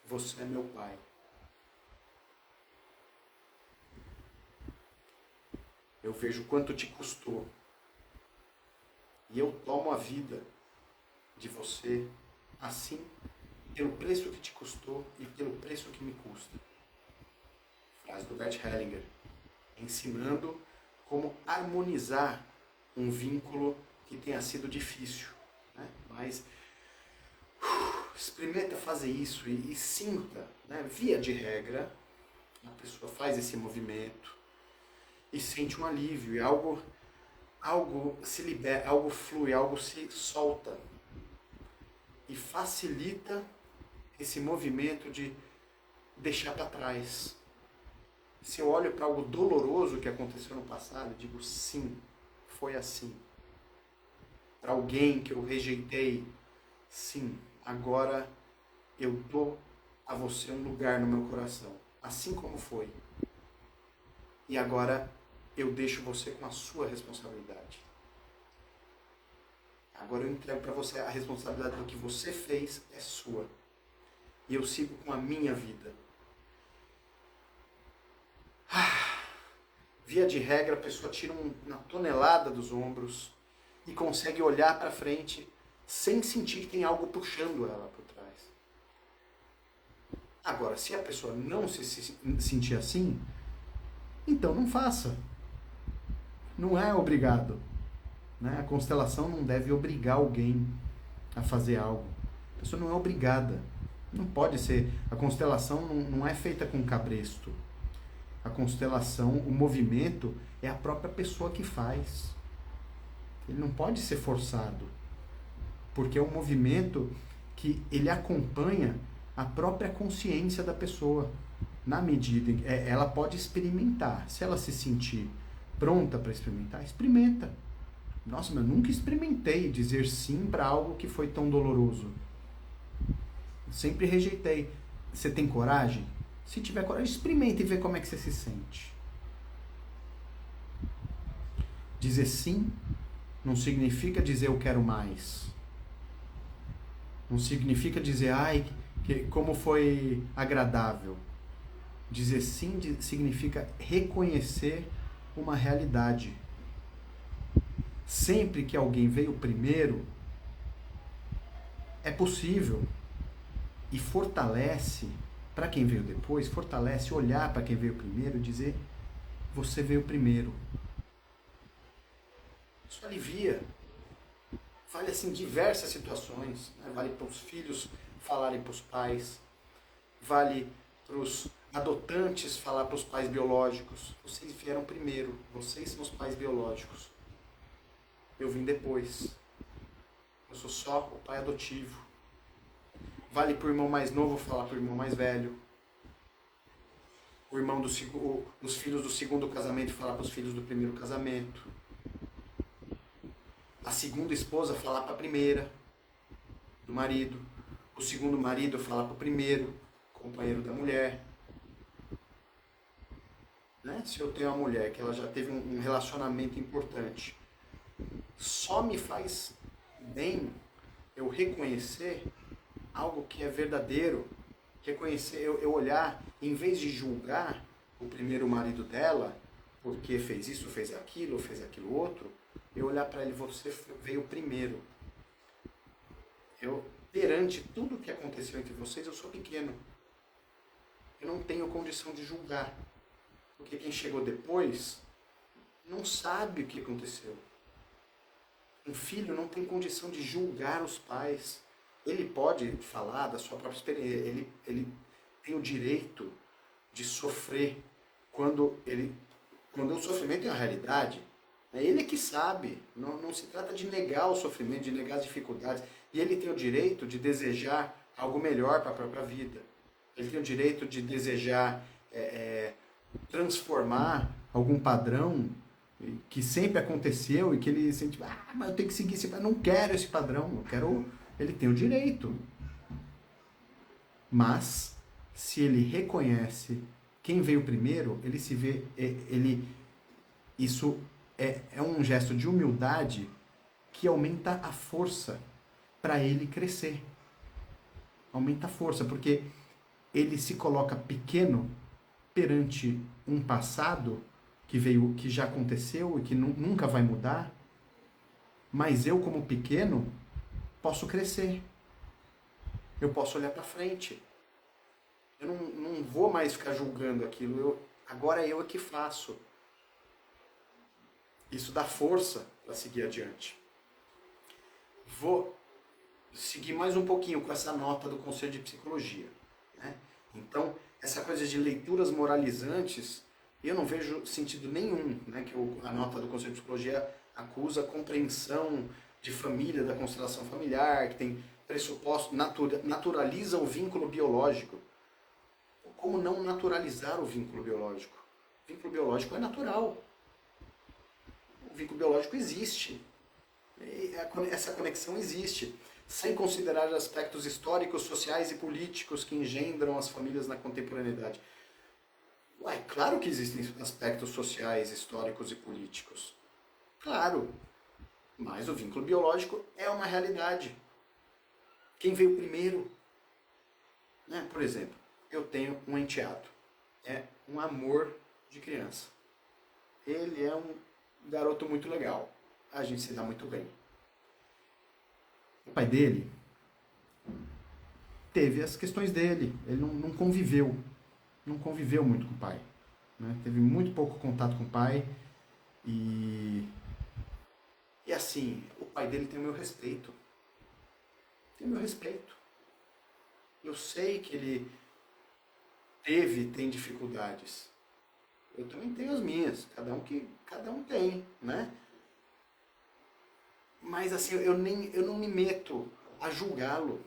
Você é meu pai. Eu vejo quanto te custou. E eu tomo a vida de você assim, pelo preço que te custou e pelo preço que me custa. Frase do Bert Hellinger. Ensinando como harmonizar um vínculo que tenha sido difícil. Né? Mas experimenta fazer isso e sinta, né? Via de regra, a pessoa faz esse movimento e sente um alívio e algo se libera, algo flui, algo se solta e facilita esse movimento de deixar para trás. Se eu olho para algo doloroso que aconteceu no passado, eu digo sim, foi assim. Para alguém que eu rejeitei, sim, agora eu dou a você um lugar no meu coração, assim como foi. E agora eu deixo você com a sua responsabilidade. Agora eu entrego para você a responsabilidade do que você fez é sua. E eu sigo com a minha vida. Via de regra, a pessoa tira uma tonelada dos ombros e consegue olhar para frente sem sentir que tem algo puxando ela por trás. Agora, se a pessoa não se sentir assim, então não faça. Não é obrigado. Né? A constelação não deve obrigar alguém a fazer algo. A pessoa não é obrigada. Não pode ser. A constelação não é feita com cabresto. A constelação, o movimento, é a própria pessoa que faz. Ele não pode ser forçado. Porque é um movimento que ele acompanha a própria consciência da pessoa. Na medida em que ela pode experimentar. Se ela se sentir pronta para experimentar, experimenta. Nossa, mas eu nunca experimentei dizer sim para algo que foi tão doloroso. Sempre rejeitei. Você tem coragem? Se tiver coragem, experimente e vê como é que você se sente. Dizer sim não significa dizer eu quero mais. Não significa dizer, ai, como foi agradável. Dizer sim significa reconhecer uma realidade. Sempre que alguém veio primeiro, é possível e fortalece, para quem veio depois, fortalece olhar para quem veio primeiro e dizer, você veio primeiro. Isso alivia. Vale assim diversas situações. Né? Vale para os filhos falarem para os pais. Vale para os adotantes falar para os pais biológicos. Vocês vieram primeiro. Vocês são os pais biológicos. Eu vim depois. Eu sou só o pai adotivo. Vale para o irmão mais novo falar para o irmão mais velho. O irmão os filhos do segundo casamento falar para os filhos do primeiro casamento. A segunda esposa falar para a primeira, do marido. O segundo marido falar para o primeiro, companheiro da mulher. Né? Se eu tenho uma mulher que ela já teve um relacionamento importante, só me faz bem eu reconhecer algo que é verdadeiro. Reconhecer, eu olhar, em vez de julgar o primeiro marido dela, porque fez isso, fez aquilo outro, eu olhar para ele, você veio primeiro. Perante tudo o que aconteceu entre vocês, eu sou pequeno. Eu não tenho condição de julgar. Porque quem chegou depois não sabe o que aconteceu. Um filho não tem condição de julgar os pais. Ele pode falar da sua própria experiência. Ele tem o direito de sofrer quando o sofrimento é uma realidade. É ele que sabe. Não se trata de negar o sofrimento, de negar as dificuldades. E ele tem o direito de desejar algo melhor para a própria vida. Ele tem o direito de desejar transformar algum padrão que sempre aconteceu e que ele sente, mas eu tenho que seguir esse padrão. Não quero esse padrão, eu quero... Ele tem o direito. Mas, se ele reconhece quem veio primeiro, ele se vê... Isso é um gesto de humildade que aumenta a força para ele crescer. Aumenta a força, porque ele se coloca pequeno perante um passado que já aconteceu e que nunca vai mudar. Mas eu, como pequeno, posso crescer. Eu posso olhar para frente. Eu não vou mais ficar julgando aquilo. Agora eu é que faço. Isso dá força para seguir adiante. Vou seguir mais um pouquinho com essa nota do Conselho de Psicologia, né? Então, essa coisa de leituras moralizantes, eu não vejo sentido nenhum, né, que a nota do Conselho de Psicologia acusa a compreensão de família, da constelação familiar, que tem pressuposto, naturaliza o vínculo biológico. Como não naturalizar o vínculo biológico? O vínculo biológico é natural. O vínculo biológico existe. Essa conexão existe, sem considerar aspectos históricos, sociais e políticos que engendram as famílias na contemporaneidade. Ué, claro que existem aspectos sociais, históricos e políticos. Claro. Mas o vínculo biológico é uma realidade. Quem veio primeiro? Né? Por exemplo, eu tenho um enteado. É um amor de criança. Ele é um garoto muito legal. A gente se dá muito bem. O pai dele teve as questões dele. Ele não conviveu. Não conviveu muito com o pai. Né? Teve muito pouco contato com o pai. E assim, o pai dele tem o meu respeito. Tem o meu respeito. Eu sei que ele tem dificuldades. Eu também tenho as minhas. Cada um tem, né? Mas assim, eu não me meto a julgá-lo.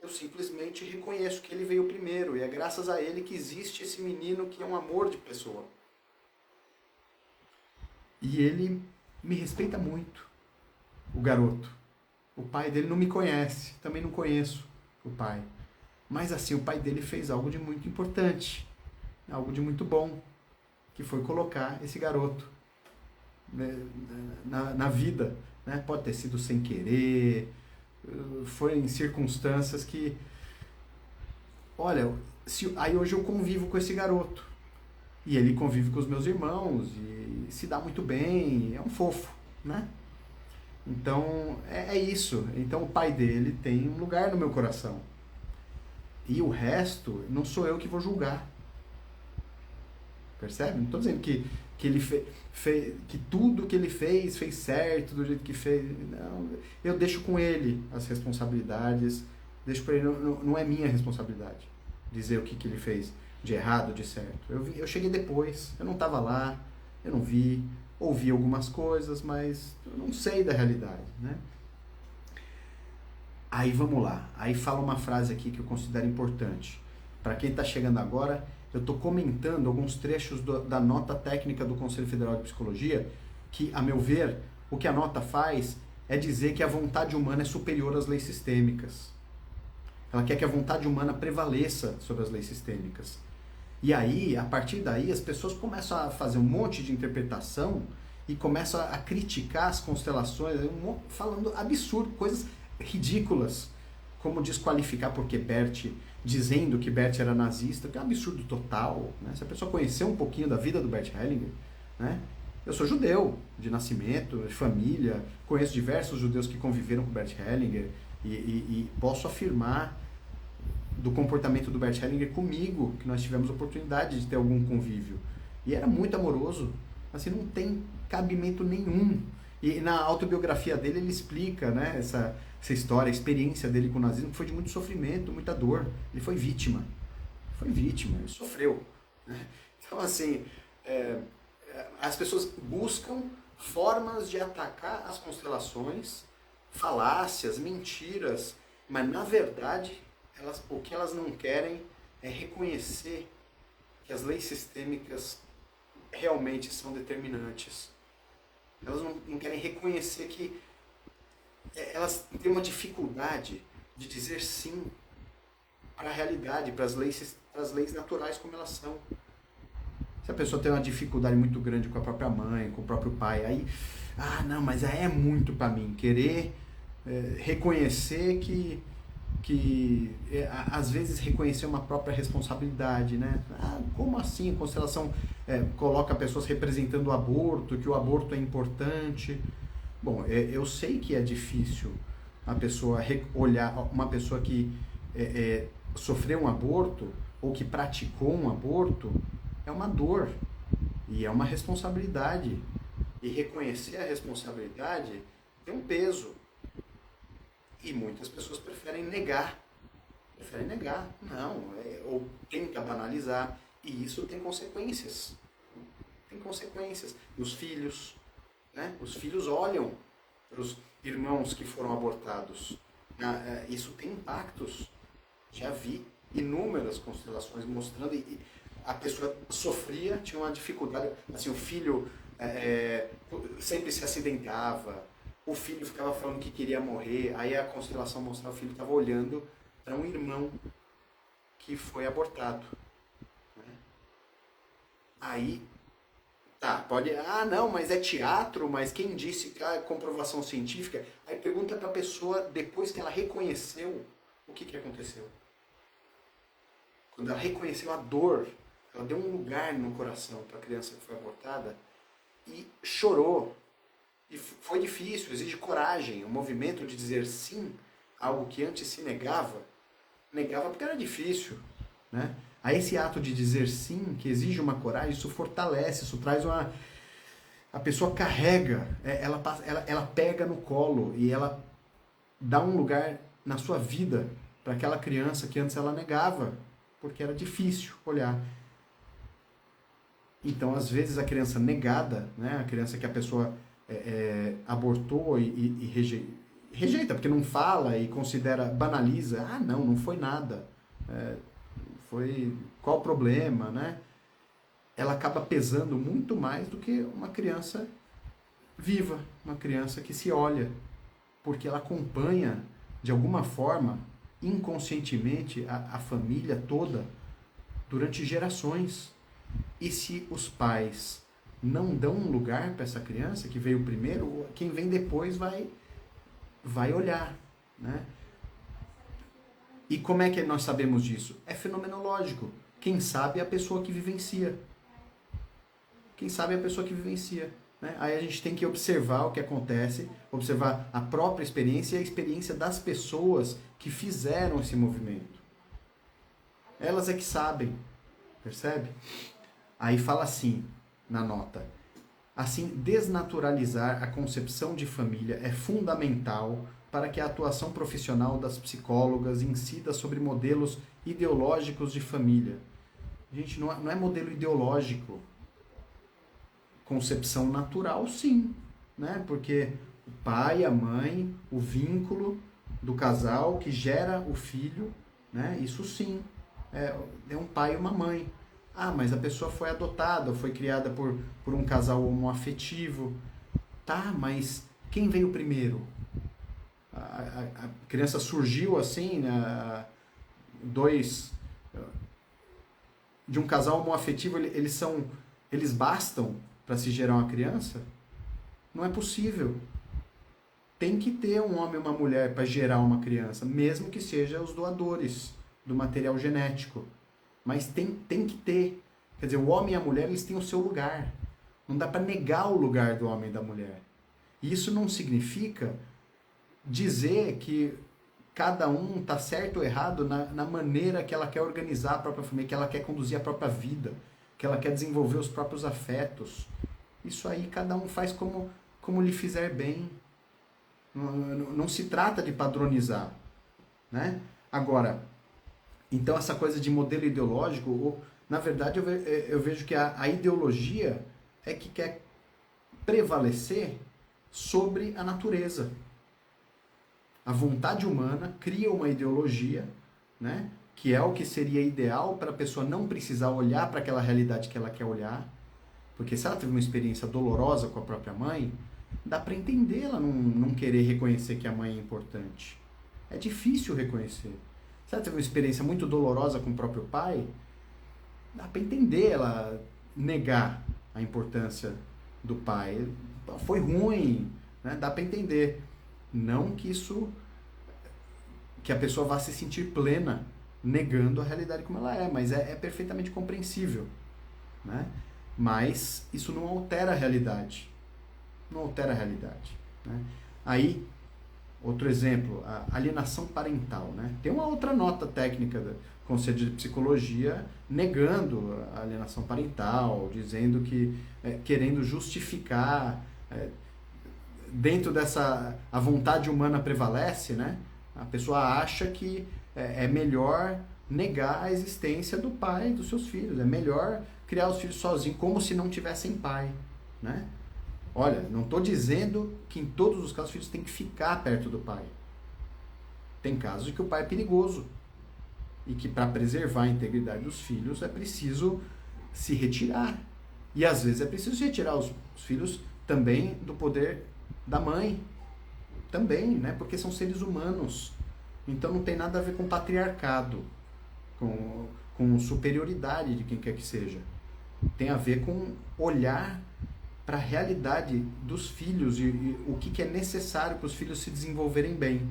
Eu simplesmente reconheço que ele veio primeiro. E é graças a ele que existe esse menino que é um amor de pessoa. E ele me respeita muito, o garoto. O pai dele não me conhece, também não conheço o pai. Mas assim, o pai dele fez algo de muito importante, algo de muito bom, que foi colocar esse garoto, né, na vida. Né? Pode ter sido sem querer, foi em circunstâncias que... Olha, aí hoje eu convivo com esse garoto. E ele convive com os meus irmãos e se dá muito bem, é um fofo, né? Então, é isso. Então, o pai dele tem um lugar no meu coração. E o resto, não sou eu que vou julgar. Percebe? Não estou dizendo que ele que tudo que ele fez certo, do jeito que fez. Não, eu deixo com ele as responsabilidades. Deixo para ele, não é minha responsabilidade dizer o que ele fez de errado, de certo. Eu cheguei depois, eu não estava lá, eu não vi, ouvi algumas coisas, mas eu não sei da realidade, né? Aí vamos lá, aí fala uma frase aqui que eu considero importante. Para quem está chegando agora, eu estou comentando alguns trechos da nota técnica do Conselho Federal de Psicologia, que, a meu ver, o que a nota faz é dizer que a vontade humana é superior às leis sistêmicas. Ela quer que a vontade humana prevaleça sobre as leis sistêmicas. E aí, a partir daí, as pessoas começam a fazer um monte de interpretação e começam a criticar as constelações, falando absurdo, coisas ridículas, como desqualificar porque dizendo que Bert era nazista, que é um absurdo total. Né? Se a pessoa conhecer um pouquinho da vida do Bert Hellinger, né? Eu sou judeu, de nascimento, de família, conheço diversos judeus que conviveram com Bert Hellinger e posso afirmar do comportamento do Bert Hellinger comigo, que nós tivemos oportunidade de ter algum convívio. E era muito amoroso, assim, não tem cabimento nenhum. E na autobiografia dele ele explica, né, essa história, a experiência dele com o nazismo, que foi de muito sofrimento, muita dor. Ele foi vítima, ele sofreu. Né? Então, assim, as pessoas buscam formas de atacar as constelações, falácias, mentiras, mas na verdade o que elas não querem é reconhecer que as leis sistêmicas realmente são determinantes. Elas não querem reconhecer que elas têm uma dificuldade de dizer sim para a realidade, para as leis naturais como elas são. Se a pessoa tem uma dificuldade muito grande com a própria mãe, com o próprio pai, aí, não, mas é muito para mim querer reconhecer que às vezes reconhecer uma própria responsabilidade, né? Como assim? A constelação coloca pessoas representando o aborto, que o aborto é importante. Bom, eu sei que é difícil a pessoa olhar, uma pessoa que sofreu um aborto ou que praticou um aborto, é uma dor e é uma responsabilidade. E reconhecer a responsabilidade tem um peso. E muitas pessoas preferem negar. Não, ou tenta banalizar. E isso tem consequências. Tem consequências. E os filhos, né? Os filhos olham para os irmãos que foram abortados. Isso tem impactos. Já vi inúmeras constelações mostrando. E a pessoa sofria, tinha uma dificuldade. Assim, o filho sempre se acidentava. O filho ficava falando que queria morrer. Aí a constelação mostrava o filho estava olhando para um irmão que foi abortado. Né? Aí, pode... não, mas é teatro, mas quem disse que é comprovação científica? Aí pergunta para a pessoa, depois que ela reconheceu, o que aconteceu. Quando ela reconheceu a dor, ela deu um lugar no coração para a criança que foi abortada e chorou. E foi difícil, exige coragem. O movimento de dizer sim, algo que antes se negava porque era difícil. Né? Aí esse ato de dizer sim, que exige uma coragem, isso fortalece, isso traz uma... A pessoa carrega, ela pega no colo e ela dá um lugar na sua vida para aquela criança que antes ela negava, porque era difícil olhar. Então, às vezes, a criança negada, né, a criança que a pessoa abortou e rejeita, porque não fala e considera, banaliza, não foi nada, qual o problema, né? Ela acaba pesando muito mais do que uma criança viva, uma criança que se olha, porque ela acompanha, de alguma forma, inconscientemente, a família toda, durante gerações. E se os pais não dão um lugar para essa criança que veio primeiro, quem vem depois vai olhar, né? E como é que nós sabemos disso? É fenomenológico. Quem sabe é a pessoa que vivencia. Né? Aí a gente tem que observar o que acontece, observar a própria experiência e a experiência das pessoas que fizeram esse movimento. Elas é que sabem, percebe? Aí fala assim, na nota: assim, desnaturalizar a concepção de família é fundamental para que a atuação profissional das psicólogas incida sobre modelos ideológicos de família. Gente, não é modelo ideológico. Concepção natural, sim, né? Porque o pai, a mãe, o vínculo do casal que gera o filho, né? Isso sim, é um pai e uma mãe. Mas a pessoa foi adotada, foi criada por um casal homoafetivo. Mas quem veio primeiro? A criança surgiu assim, né? De um casal homoafetivo, eles bastam para se gerar uma criança? Não é possível. Tem que ter um homem e uma mulher para gerar uma criança, mesmo que sejam os doadores do material genético. Mas tem que ter. Quer dizer, o homem e a mulher, eles têm o seu lugar. Não dá para negar o lugar do homem e da mulher. E isso não significa dizer que cada um está certo ou errado na maneira que ela quer organizar a própria família, que ela quer conduzir a própria vida, que ela quer desenvolver os próprios afetos. Isso aí cada um faz como lhe fizer bem. Não se trata de padronizar. Né? Agora, então essa coisa de modelo ideológico, na verdade eu vejo que a ideologia é que quer prevalecer sobre a natureza. A vontade humana cria uma ideologia, né, que é o que seria ideal para a pessoa não precisar olhar para aquela realidade que ela quer olhar. Porque se ela teve uma experiência dolorosa com a própria mãe, dá para entender ela não querer reconhecer que a mãe é importante. É difícil reconhecer. Se ela teve uma experiência muito dolorosa com o próprio pai, dá para entender ela negar a importância do pai. Foi ruim, né? Dá para entender. Não que a pessoa vá se sentir plena negando a realidade como ela é, mas é perfeitamente compreensível, né? Mas isso não altera a realidade. Não altera a realidade, né? Aí Outro exemplo, a alienação parental, né? Tem uma outra nota técnica do Conselho de Psicologia negando a alienação parental, dizendo que, querendo justificar, dentro dessa, a vontade humana prevalece, né? A pessoa acha que é melhor negar a existência do pai e dos seus filhos, é melhor criar os filhos sozinho, como se não tivessem pai, né? Olha, não estou dizendo que em todos os casos os filhos têm que ficar perto do pai. Tem casos em que o pai é perigoso e que para preservar a integridade dos filhos é preciso se retirar. E às vezes é preciso retirar os filhos também do poder da mãe. Também, né? Porque são seres humanos. Então não tem nada a ver com patriarcado, com superioridade de quem quer que seja. Tem a ver com olhar para a realidade dos filhos e o que é necessário para os filhos se desenvolverem bem.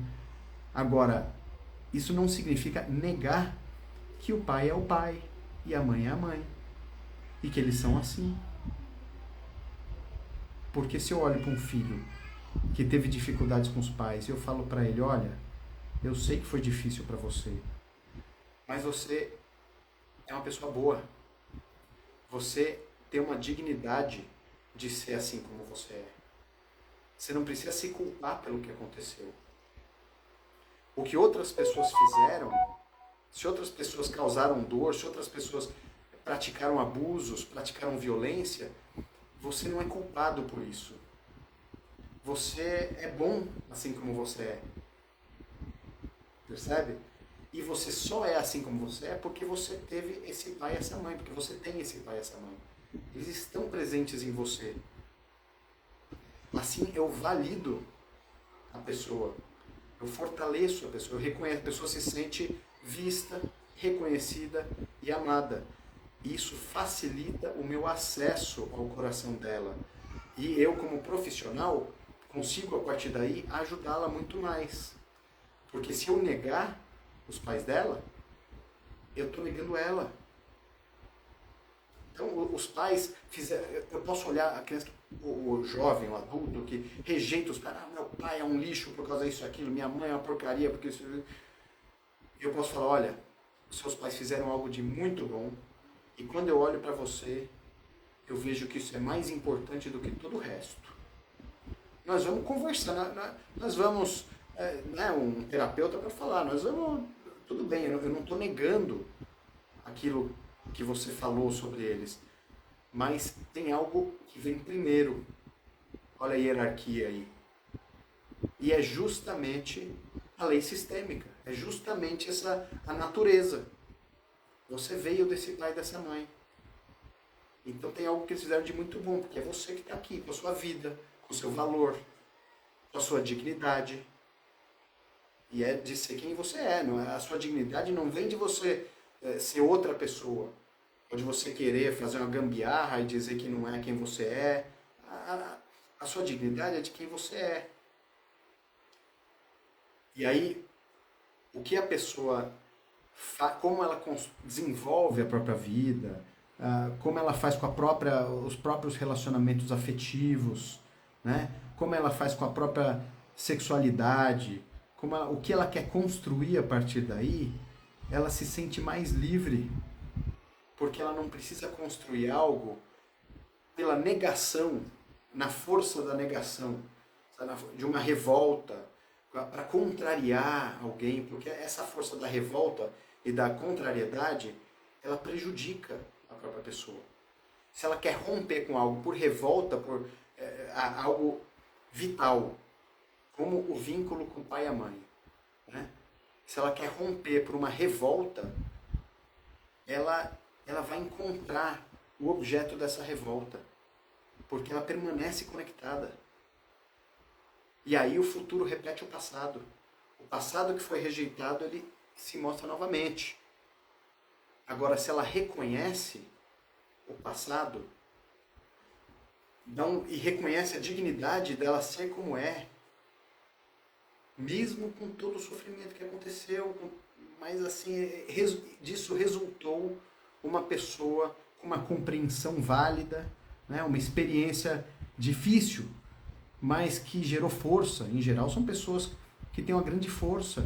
Agora, isso não significa negar que o pai é o pai e a mãe é a mãe e que eles são assim. Porque se eu olho para um filho que teve dificuldades com os pais e eu falo para ele, olha, eu sei que foi difícil para você, mas você é uma pessoa boa. Você tem uma dignidade de ser assim como você é. Você não precisa se culpar pelo que aconteceu. O que outras pessoas fizeram, se outras pessoas causaram dor, se outras pessoas praticaram abusos, praticaram violência, você não é culpado por isso. Você é bom assim como você é. Percebe? E você só é assim como você é porque você teve esse pai e essa mãe, porque você tem esse pai e essa mãe. Eles estão presentes em você. Assim eu valido a pessoa, eu fortaleço a pessoa, eu reconheço, a pessoa se sente vista, reconhecida e amada. Isso facilita o meu acesso ao coração dela. E eu, como profissional, consigo a partir daí ajudá-la muito mais. Porque se eu negar os pais dela, eu estou negando ela. Então, os pais fizeram. Eu posso olhar a criança, o jovem, o adulto, que rejeita os pais. Ah, meu pai é um lixo por causa disso, aquilo, minha mãe é uma porcaria, porque isso. Eu posso falar: olha, os seus pais fizeram algo de muito bom, e quando eu olho para você, eu vejo que isso é mais importante do que todo o resto. Nós vamos conversar, nós vamos. Né, um terapeuta para falar, nós vamos. Tudo bem, eu não estou negando aquilo que você falou sobre eles. Mas tem algo que vem primeiro. Olha a hierarquia aí. E é justamente a lei sistêmica. É justamente a natureza. Você veio desse pai e dessa mãe. Então tem algo que eles fizeram de muito bom, porque é você que está aqui, com a sua vida, com o seu valor, com a sua dignidade. E é de ser quem você é. Não é? A sua dignidade não vem de você ser outra pessoa. Ou de você querer fazer uma gambiarra e dizer que não é quem você é. A sua dignidade é de quem você é. E aí, o que a pessoa faz, como ela desenvolve a própria vida, como ela faz com os próprios relacionamentos afetivos, né? Como ela faz com a própria sexualidade, o que ela quer construir a partir daí, ela se sente mais livre, porque ela não precisa construir algo pela negação, na força da negação, de uma revolta, para contrariar alguém, porque essa força da revolta e da contrariedade, ela prejudica a própria pessoa. Se ela quer romper com algo por revolta, por algo vital, como o vínculo com o pai e a mãe, né? Se ela quer romper por uma revolta, ela vai encontrar o objeto dessa revolta, porque ela permanece conectada. E aí o futuro repete o passado. O passado que foi rejeitado, ele se mostra novamente. Agora, se ela reconhece o passado e reconhece a dignidade dela ser como é, mesmo com todo o sofrimento que aconteceu, mas assim, disso resultou uma pessoa com uma compreensão válida, né? Uma experiência difícil, mas que gerou força. Em geral, são pessoas que têm uma grande força.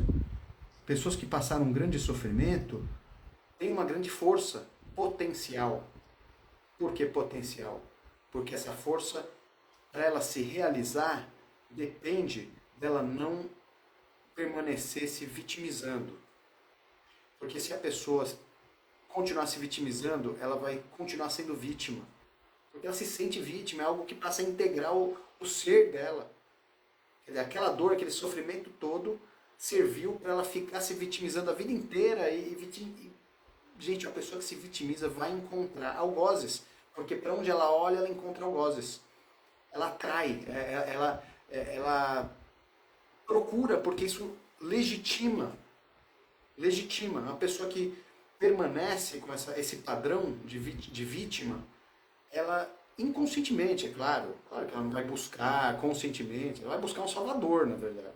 Pessoas que passaram um grande sofrimento têm uma grande força, potencial. Por que potencial? Porque essa força, para ela se realizar, depende dela não permanecer se vitimizando. Porque se a pessoa continuar se vitimizando, ela vai continuar sendo vítima. Porque ela se sente vítima, é algo que passa a integrar o ser dela. Quer dizer, aquela dor, aquele sofrimento todo serviu para ela ficar se vitimizando a vida inteira. Gente, a pessoa que se vitimiza vai encontrar algozes. Porque para onde ela olha, ela encontra algozes. Ela atrai, ela procura, porque isso legitima. Uma pessoa que permanece com esse padrão de vítima, ela inconscientemente, é claro que ela não vai buscar conscientemente, ela vai buscar um salvador, na verdade.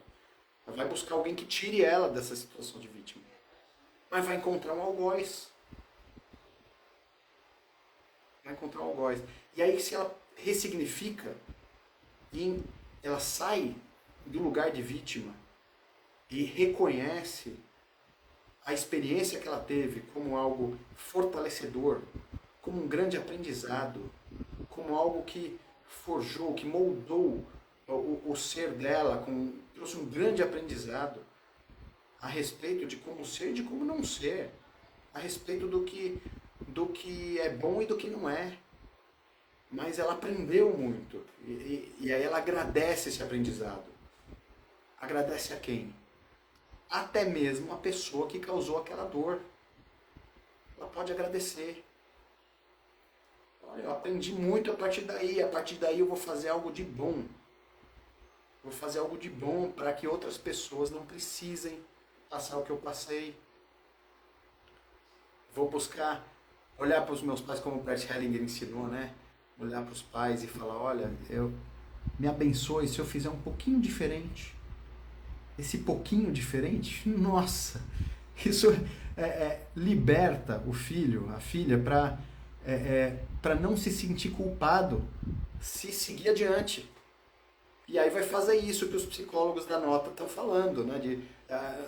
Ela vai buscar alguém que tire ela dessa situação de vítima. Mas vai encontrar um algoz. E aí, se ela ressignifica e ela sai do lugar de vítima e reconhece a experiência que ela teve como algo fortalecedor, como um grande aprendizado, como algo que forjou, que moldou o ser dela, trouxe um grande aprendizado a respeito de como ser e de como não ser, a respeito do que é bom e do que não é. Mas ela aprendeu muito, e aí ela agradece esse aprendizado. Agradece a quem? Até mesmo a pessoa que causou aquela dor. Ela pode agradecer. Olha, eu aprendi muito a partir daí eu vou fazer algo de bom. Vou fazer algo de bom para que outras pessoas não precisem passar o que eu passei. Vou buscar olhar para os meus pais, como o Bert Hellinger ensinou, né? Olhar para os pais e falar, olha, me abençoe se eu fizer um pouquinho diferente. Esse pouquinho diferente, nossa, isso liberta o filho, a filha, para não se sentir culpado, se seguir adiante. E aí vai fazer isso que os psicólogos da nota estão falando, né?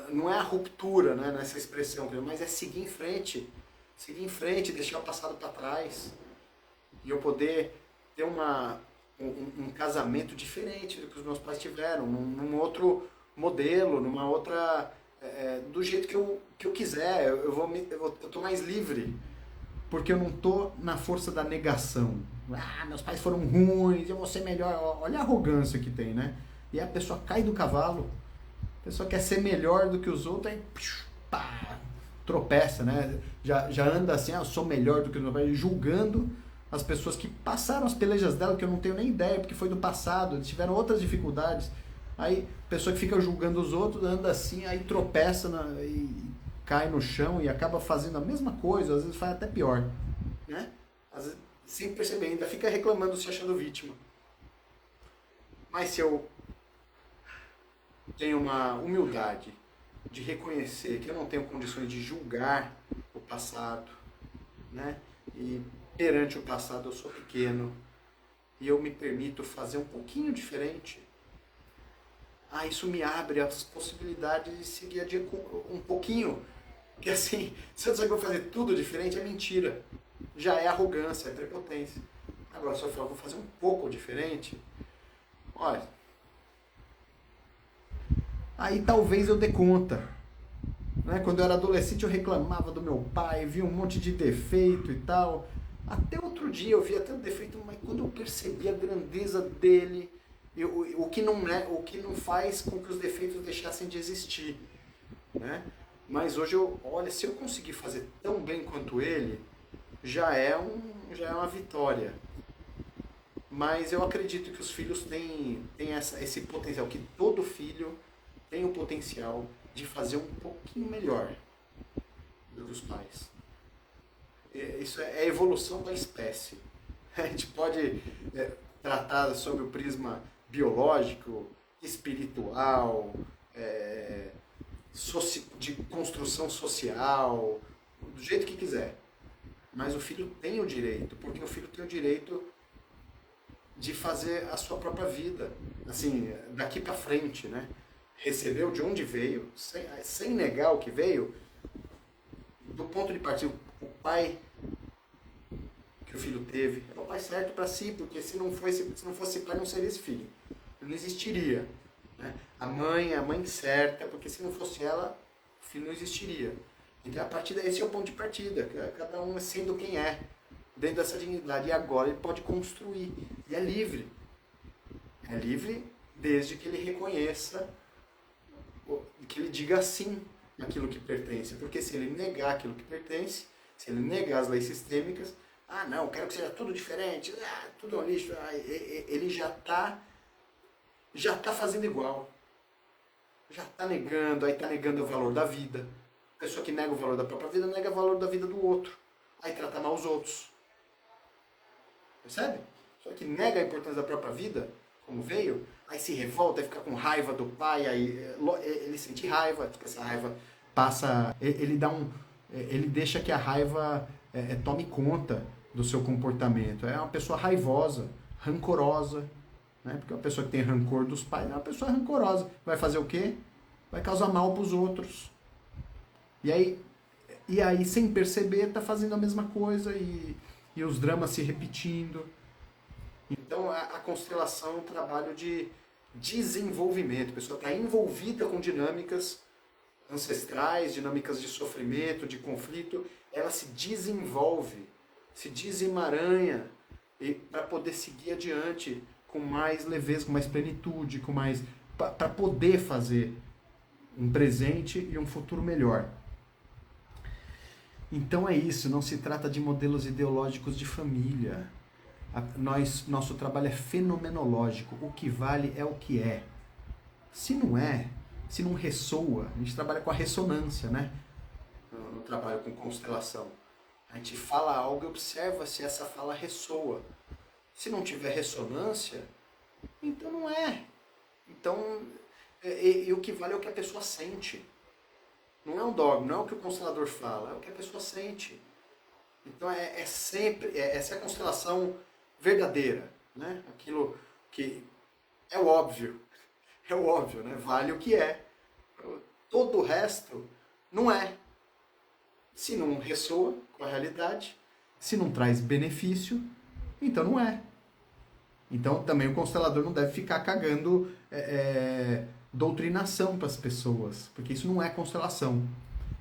Não é a ruptura, né, nessa expressão, mas é seguir em frente, deixar o passado para trás. E eu poder ter um casamento diferente do que os meus pais tiveram, num outro modelo, numa outra... do jeito que eu quiser, eu tô mais livre, porque eu não tô na força da negação. Meus pais foram ruins, eu vou ser melhor. Olha a arrogância que tem, né? E aí a pessoa cai do cavalo, a pessoa quer ser melhor do que os outros, aí pá, tropeça, né? Já anda assim, eu sou melhor do que os meus pais, julgando as pessoas que passaram as pelejas dela, que eu não tenho nem ideia, porque foi do passado, tiveram outras dificuldades. Aí, pessoa que fica julgando os outros, anda assim, aí tropeça e cai no chão e acaba fazendo a mesma coisa, às vezes faz até pior, né? Às vezes, sem perceber, ainda fica reclamando, se achando vítima. Mas se eu tenho uma humildade de reconhecer que eu não tenho condições de julgar o passado, né? E perante o passado eu sou pequeno e eu me permito fazer um pouquinho diferente, isso me abre as possibilidades de seguir adiante um pouquinho. Porque assim, se eu disser que vou fazer tudo diferente, é mentira. Já é arrogância, é prepotência. Agora, se eu falar, vou fazer um pouco diferente, olha, aí talvez eu dê conta. Né? Quando eu era adolescente eu reclamava do meu pai, via um monte de defeito e tal. Até outro dia eu via tanto defeito, mas quando eu percebi a grandeza dele, o que não faz com que os defeitos deixassem de existir, né? Mas hoje olha, se eu conseguir fazer tão bem quanto ele, já é uma vitória. Mas eu acredito que os filhos têm esse potencial, que todo filho tem o potencial de fazer um pouquinho melhor do que os pais. Isso é a evolução da espécie. A gente pode tratar sobre o prisma biológico, espiritual, de construção social, do jeito que quiser. Mas o filho tem o direito, porque o filho tem o direito de fazer a sua própria vida, assim, daqui para frente, né? recebeu, de onde veio, sem negar o que veio, do ponto de partida, o pai que o filho teve é o pai certo para si, porque se não fosse pai, não seria esse filho. Ele não existiria. Né? A mãe certa, porque se não fosse ela, o filho não existiria. Então, a partir daí, esse é o ponto de partida, cada um sendo quem é, dentro dessa dignidade. E agora ele pode construir. E é livre. É livre desde que ele reconheça, que ele diga sim àquilo que pertence. Porque se ele negar aquilo que pertence, se ele negar as leis sistêmicas, não, eu quero que seja tudo diferente, tudo é um lixo, ele já está fazendo igual. Já está negando, aí está negando o valor da vida. A pessoa que nega o valor da própria vida, nega o valor da vida do outro. Aí trata mal os outros. Percebe? Só que nega a importância da própria vida, como veio, aí se revolta, aí fica com raiva do pai, aí ele sente raiva, porque essa raiva passa, ele deixa que a raiva tome conta do seu comportamento. É uma pessoa raivosa, rancorosa, né? Porque uma pessoa que tem rancor dos pais é uma pessoa rancorosa. Vai fazer o quê? Vai causar mal para os outros. E aí, sem perceber, está fazendo a mesma coisa e os dramas se repetindo. Então, a constelação é um trabalho de desenvolvimento. A pessoa está envolvida com dinâmicas ancestrais, dinâmicas de sofrimento, de conflito. Ela se desenvolve, se desemaranha para poder seguir adiante com mais leveza, com mais plenitude, com mais para poder fazer um presente e um futuro melhor. Então é isso, não se trata de modelos ideológicos de família. Nosso trabalho é fenomenológico, o que vale é o que é. Se não ressoa, a gente trabalha com a ressonância, né? No trabalho com constelação. A gente fala algo e observa se essa fala ressoa. Se não tiver ressonância, então não é. Então, e o que vale é o que a pessoa sente. Não é um dogma, não é o que o constelador fala, é o que a pessoa sente. Então essa é a constelação verdadeira, né? Aquilo que é o óbvio, né? Vale o que é. Todo o resto não é. Se não ressoa com a realidade, se não traz benefício, então não é. Então também o constelador não deve ficar cagando doutrinação para as pessoas, porque isso não é constelação.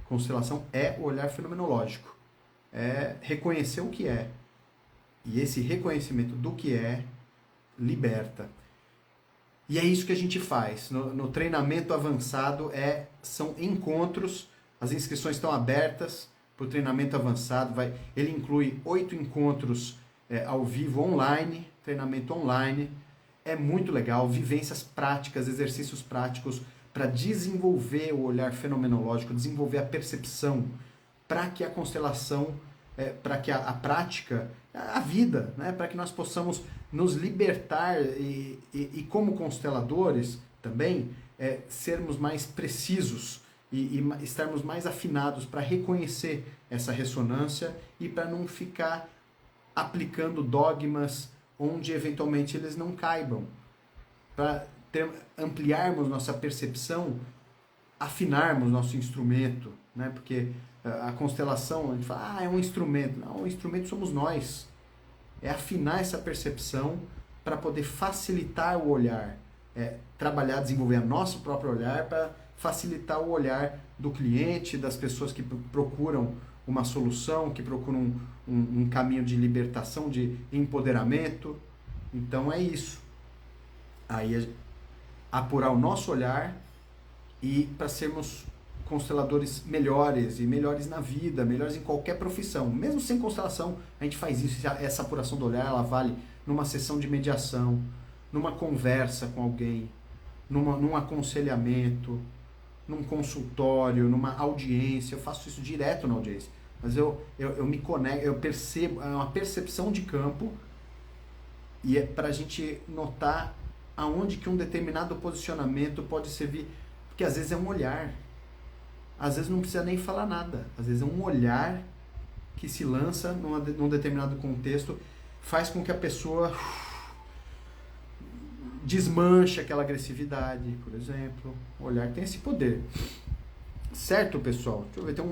Constelação é o olhar fenomenológico, é reconhecer o que é. E esse reconhecimento do que é liberta. E é isso que a gente faz. No treinamento avançado são encontros, as inscrições estão abertas para o treinamento avançado. Ele inclui 8 encontros ao vivo online, treinamento online. É muito legal, vivências práticas, exercícios práticos para desenvolver o olhar fenomenológico, desenvolver a percepção, para que a constelação, para que a prática, a vida, né, para que nós possamos nos libertar e como consteladores também, sermos mais precisos e estarmos mais afinados para reconhecer essa ressonância e para não ficar aplicando dogmas onde eventualmente eles não caibam, para ampliarmos nossa percepção, afinarmos nosso instrumento, né? Porque a constelação, a gente fala, é um instrumento. Não, o instrumento somos nós. É afinar essa percepção para poder facilitar o olhar, trabalhar, desenvolver nosso próprio olhar para facilitar o olhar do cliente, das pessoas que procuram uma solução, que procuram um caminho de libertação, de empoderamento. Então é isso. Aí apurar o nosso olhar e para sermos consteladores melhores e melhores na vida, melhores em qualquer profissão. Mesmo sem constelação, a gente faz isso. Essa apuração do olhar, ela vale numa sessão de mediação, numa conversa com alguém, num aconselhamento, num consultório, numa audiência. Eu faço isso direto na audiência. Mas eu me conecto, eu percebo, é uma percepção de campo e é para a gente notar aonde que um determinado posicionamento pode servir. Porque às vezes é um olhar. Às vezes não precisa nem falar nada. Às vezes é um olhar que se lança num determinado contexto, faz com que a pessoa desmancha aquela agressividade, por exemplo. O olhar tem esse poder. Certo, pessoal? Deixa eu ver, tem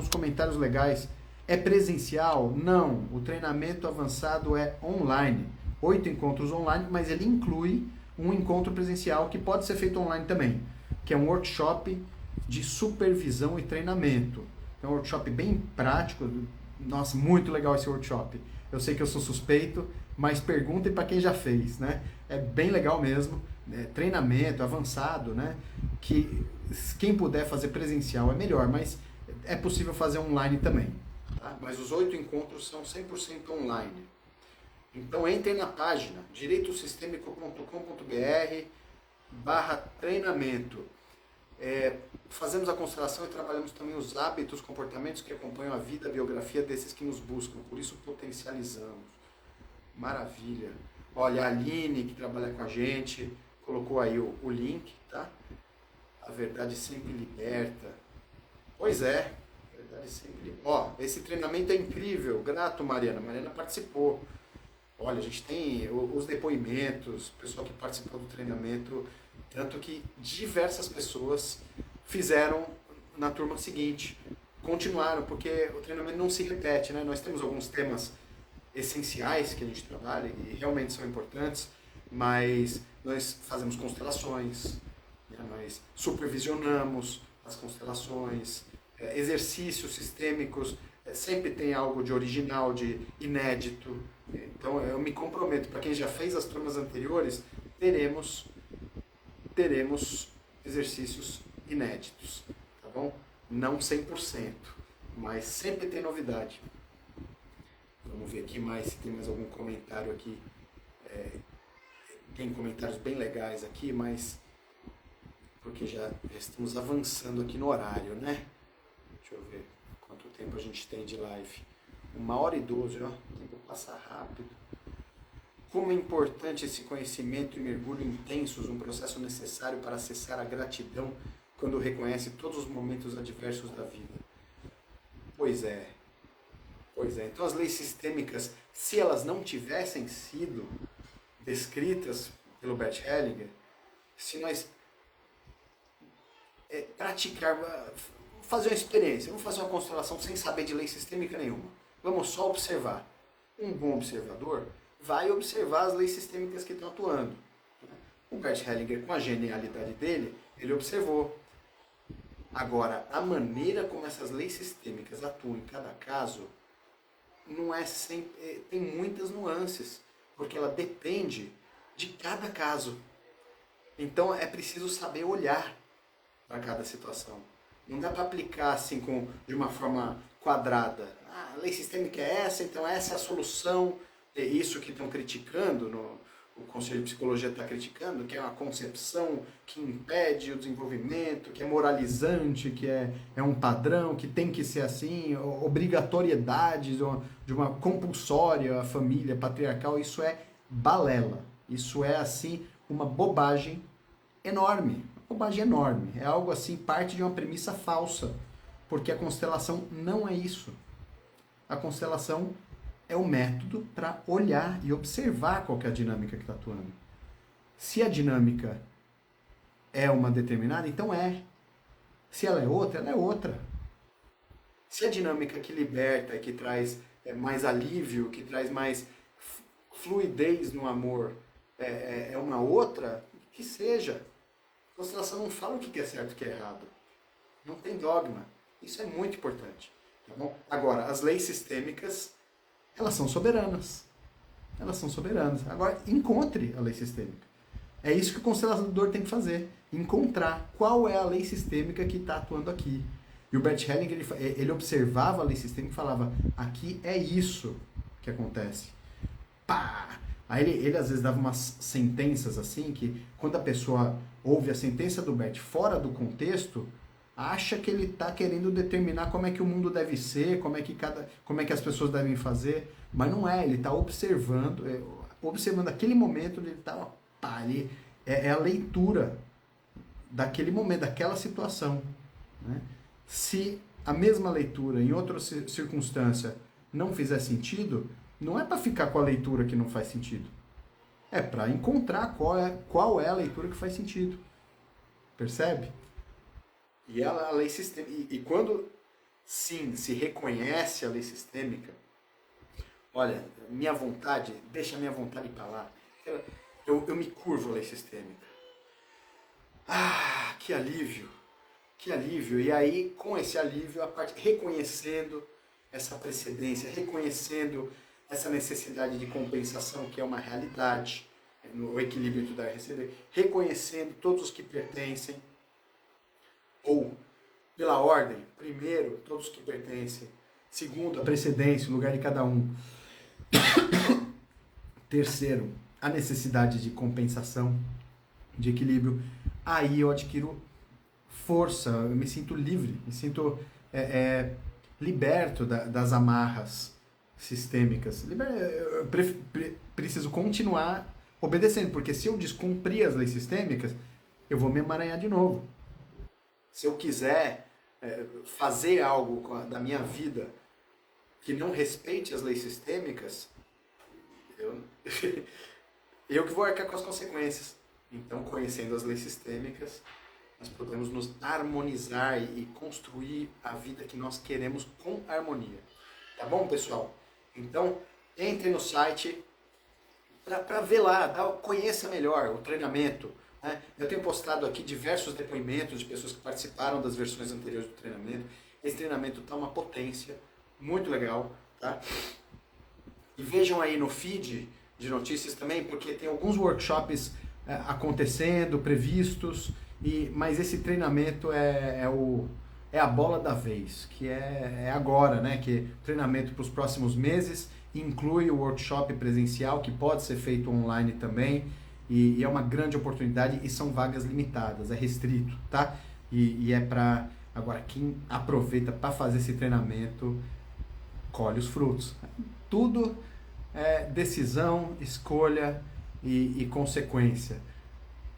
uns comentários legais. É presencial? Não. O treinamento avançado é online. 8 encontros online, mas ele inclui um encontro presencial que pode ser feito online também, que é um workshop de supervisão e treinamento. É um workshop bem prático. Nossa, muito legal esse workshop. Eu sei que eu sou suspeito, mas perguntem para quem já fez, né? É bem legal mesmo. Treinamento avançado, né? Que quem puder fazer presencial é melhor, mas é possível fazer online também. Tá? Mas os 8 encontros são 100% online. Então entrem na página direitosistêmico.com.br/treinamento. Fazemos a constelação e trabalhamos também os hábitos, comportamentos que acompanham a vida, a biografia desses que nos buscam. Por isso potencializamos. Maravilha. Olha, a Aline, que trabalha com a gente, colocou aí o link, tá? A verdade sempre liberta. Pois é, a verdade sempre liberta. Ó, esse treinamento é incrível. Grato, Mariana. Mariana participou. Olha, a gente tem os depoimentos, o pessoal que participou do treinamento, tanto que diversas pessoas fizeram na turma seguinte, continuaram, porque o treinamento não se repete, né? Nós temos alguns temas essenciais que a gente trabalha e realmente são importantes, mas nós fazemos constelações, né? Nós supervisionamos as constelações, exercícios sistêmicos, sempre tem algo de original, de inédito. Então eu me comprometo, para quem já fez as turmas anteriores, teremos exercícios inéditos, tá bom? Não 100%, mas sempre tem novidade. Vamos ver aqui mais, se tem mais algum comentário aqui. Tem comentários bem legais aqui, mas porque já estamos avançando aqui no horário, né? Deixa eu ver quanto tempo a gente tem de live. 1h12, ó. O tempo passa rápido. Como é importante esse conhecimento e mergulho intensos, um processo necessário para acessar a gratidão quando reconhece todos os momentos adversos da vida. Pois é. Então as leis sistêmicas, se elas não tivessem sido descritas pelo Bert Hellinger, se nós fazer uma experiência, vamos fazer uma constelação sem saber de lei sistêmica nenhuma. Vamos só observar. Um bom observador vai observar as leis sistêmicas que estão atuando. O Bert Hellinger, com a genialidade dele, ele observou. Agora, a maneira como essas leis sistêmicas atuam em cada caso não é sempre, tem muitas nuances, porque ela depende de cada caso. Então é preciso saber olhar para cada situação. Não dá para aplicar assim de uma forma quadrada. A lei sistêmica é essa, então essa é a solução. É isso que estão criticando, o Conselho de Psicologia está criticando, que é uma concepção que impede o desenvolvimento, que é moralizante, que é um padrão, que tem que ser assim, obrigatoriedade de uma compulsória família patriarcal. Isso é balela. Isso é, assim, uma bobagem enorme. Bobagem enorme. É algo assim, parte de uma premissa falsa. Porque a constelação não é isso. A constelação é o método para olhar e observar qual que é a dinâmica que está atuando. Se a dinâmica é uma determinada, então é. Se ela é outra, ela é outra. Se a dinâmica que liberta, que traz mais alívio, que traz mais fluidez no amor, é uma outra, que seja. A constelação não fala o que é certo e o que é errado. Não tem dogma. Isso é muito importante. Tá bom? Agora, as leis sistêmicas, elas são soberanas. Elas são soberanas. Agora, encontre a lei sistêmica. É isso que o constelador tem que fazer. Encontrar qual é a lei sistêmica que está atuando aqui. E o Bert Hellinger, ele observava a lei sistêmica e falava, aqui é isso que acontece. Pá! Aí ele às vezes dava umas sentenças assim, que quando a pessoa ouve a sentença do Bert fora do contexto, acha que ele está querendo determinar como é que o mundo deve ser, como é que as pessoas devem fazer, mas não é, ele está observando aquele momento, ele está, é a leitura daquele momento, daquela situação. Né? Se a mesma leitura em outra circunstância não fizer sentido, não é para ficar com a leitura que não faz sentido. É para encontrar qual é a leitura que faz sentido. Percebe? E a lei sistêmica. E quando sim se reconhece a lei sistêmica, olha, minha vontade, deixa a minha vontade para lá. Eu me curvo à lei sistêmica. Ah, que alívio! Que alívio! E aí, com esse alívio, reconhecendo essa precedência, reconhecendo essa necessidade de compensação, que é uma realidade, no equilíbrio entre dar e receber, reconhecendo todos os que pertencem, ou, pela ordem, primeiro, todos que pertencem, segundo, a precedência, o lugar de cada um, terceiro, a necessidade de compensação, de equilíbrio, aí eu adquiro força, eu me sinto livre, me sinto liberto das amarras sistêmicas. Eu preciso continuar obedecendo, porque se eu descumprir as leis sistêmicas, eu vou me emaranhar de novo. Se eu quiser fazer algo da minha vida que não respeite as leis sistêmicas, eu que vou arcar com as consequências. Então, conhecendo as leis sistêmicas, nós podemos nos harmonizar e construir a vida que nós queremos com harmonia. Tá bom, pessoal? Então, entre no site para ver lá, conheça melhor o treinamento. Né? Eu tenho postado aqui diversos depoimentos de pessoas que participaram das versões anteriores do treinamento. Esse treinamento está uma potência, muito legal. Tá? E vejam aí no feed de notícias também, porque tem alguns workshops acontecendo, previstos, mas esse treinamento é a bola da vez, que é agora, né? Que treinamento para os próximos meses, inclui o workshop presencial, que pode ser feito online também, e é uma grande oportunidade, e são vagas limitadas, é restrito, tá? E é para, agora, quem aproveita para fazer esse treinamento, colhe os frutos. Tudo é decisão, escolha e consequência.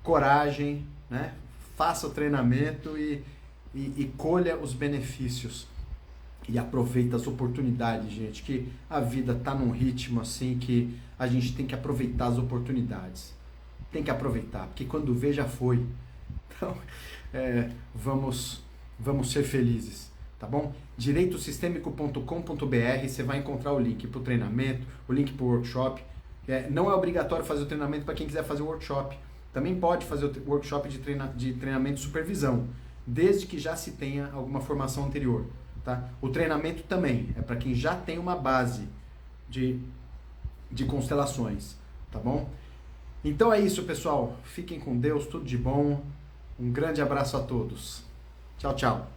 Coragem, né? Faça o treinamento e colha os benefícios. E aproveita as oportunidades, gente, que a vida tá num ritmo assim que a gente tem que aproveitar as oportunidades. Tem que aproveitar, porque quando vê já foi. Então, vamos ser felizes, tá bom? direitosistêmico.com.br, você vai encontrar o link para o treinamento, o link para o workshop. Não é obrigatório fazer o treinamento para quem quiser fazer o workshop. Também pode fazer o workshop de treinamento de supervisão, desde que já se tenha alguma formação anterior. Tá? O treinamento também é para quem já tem uma base de constelações. Tá bom? Então é isso, pessoal. Fiquem com Deus, tudo de bom. Um grande abraço a todos. Tchau, tchau.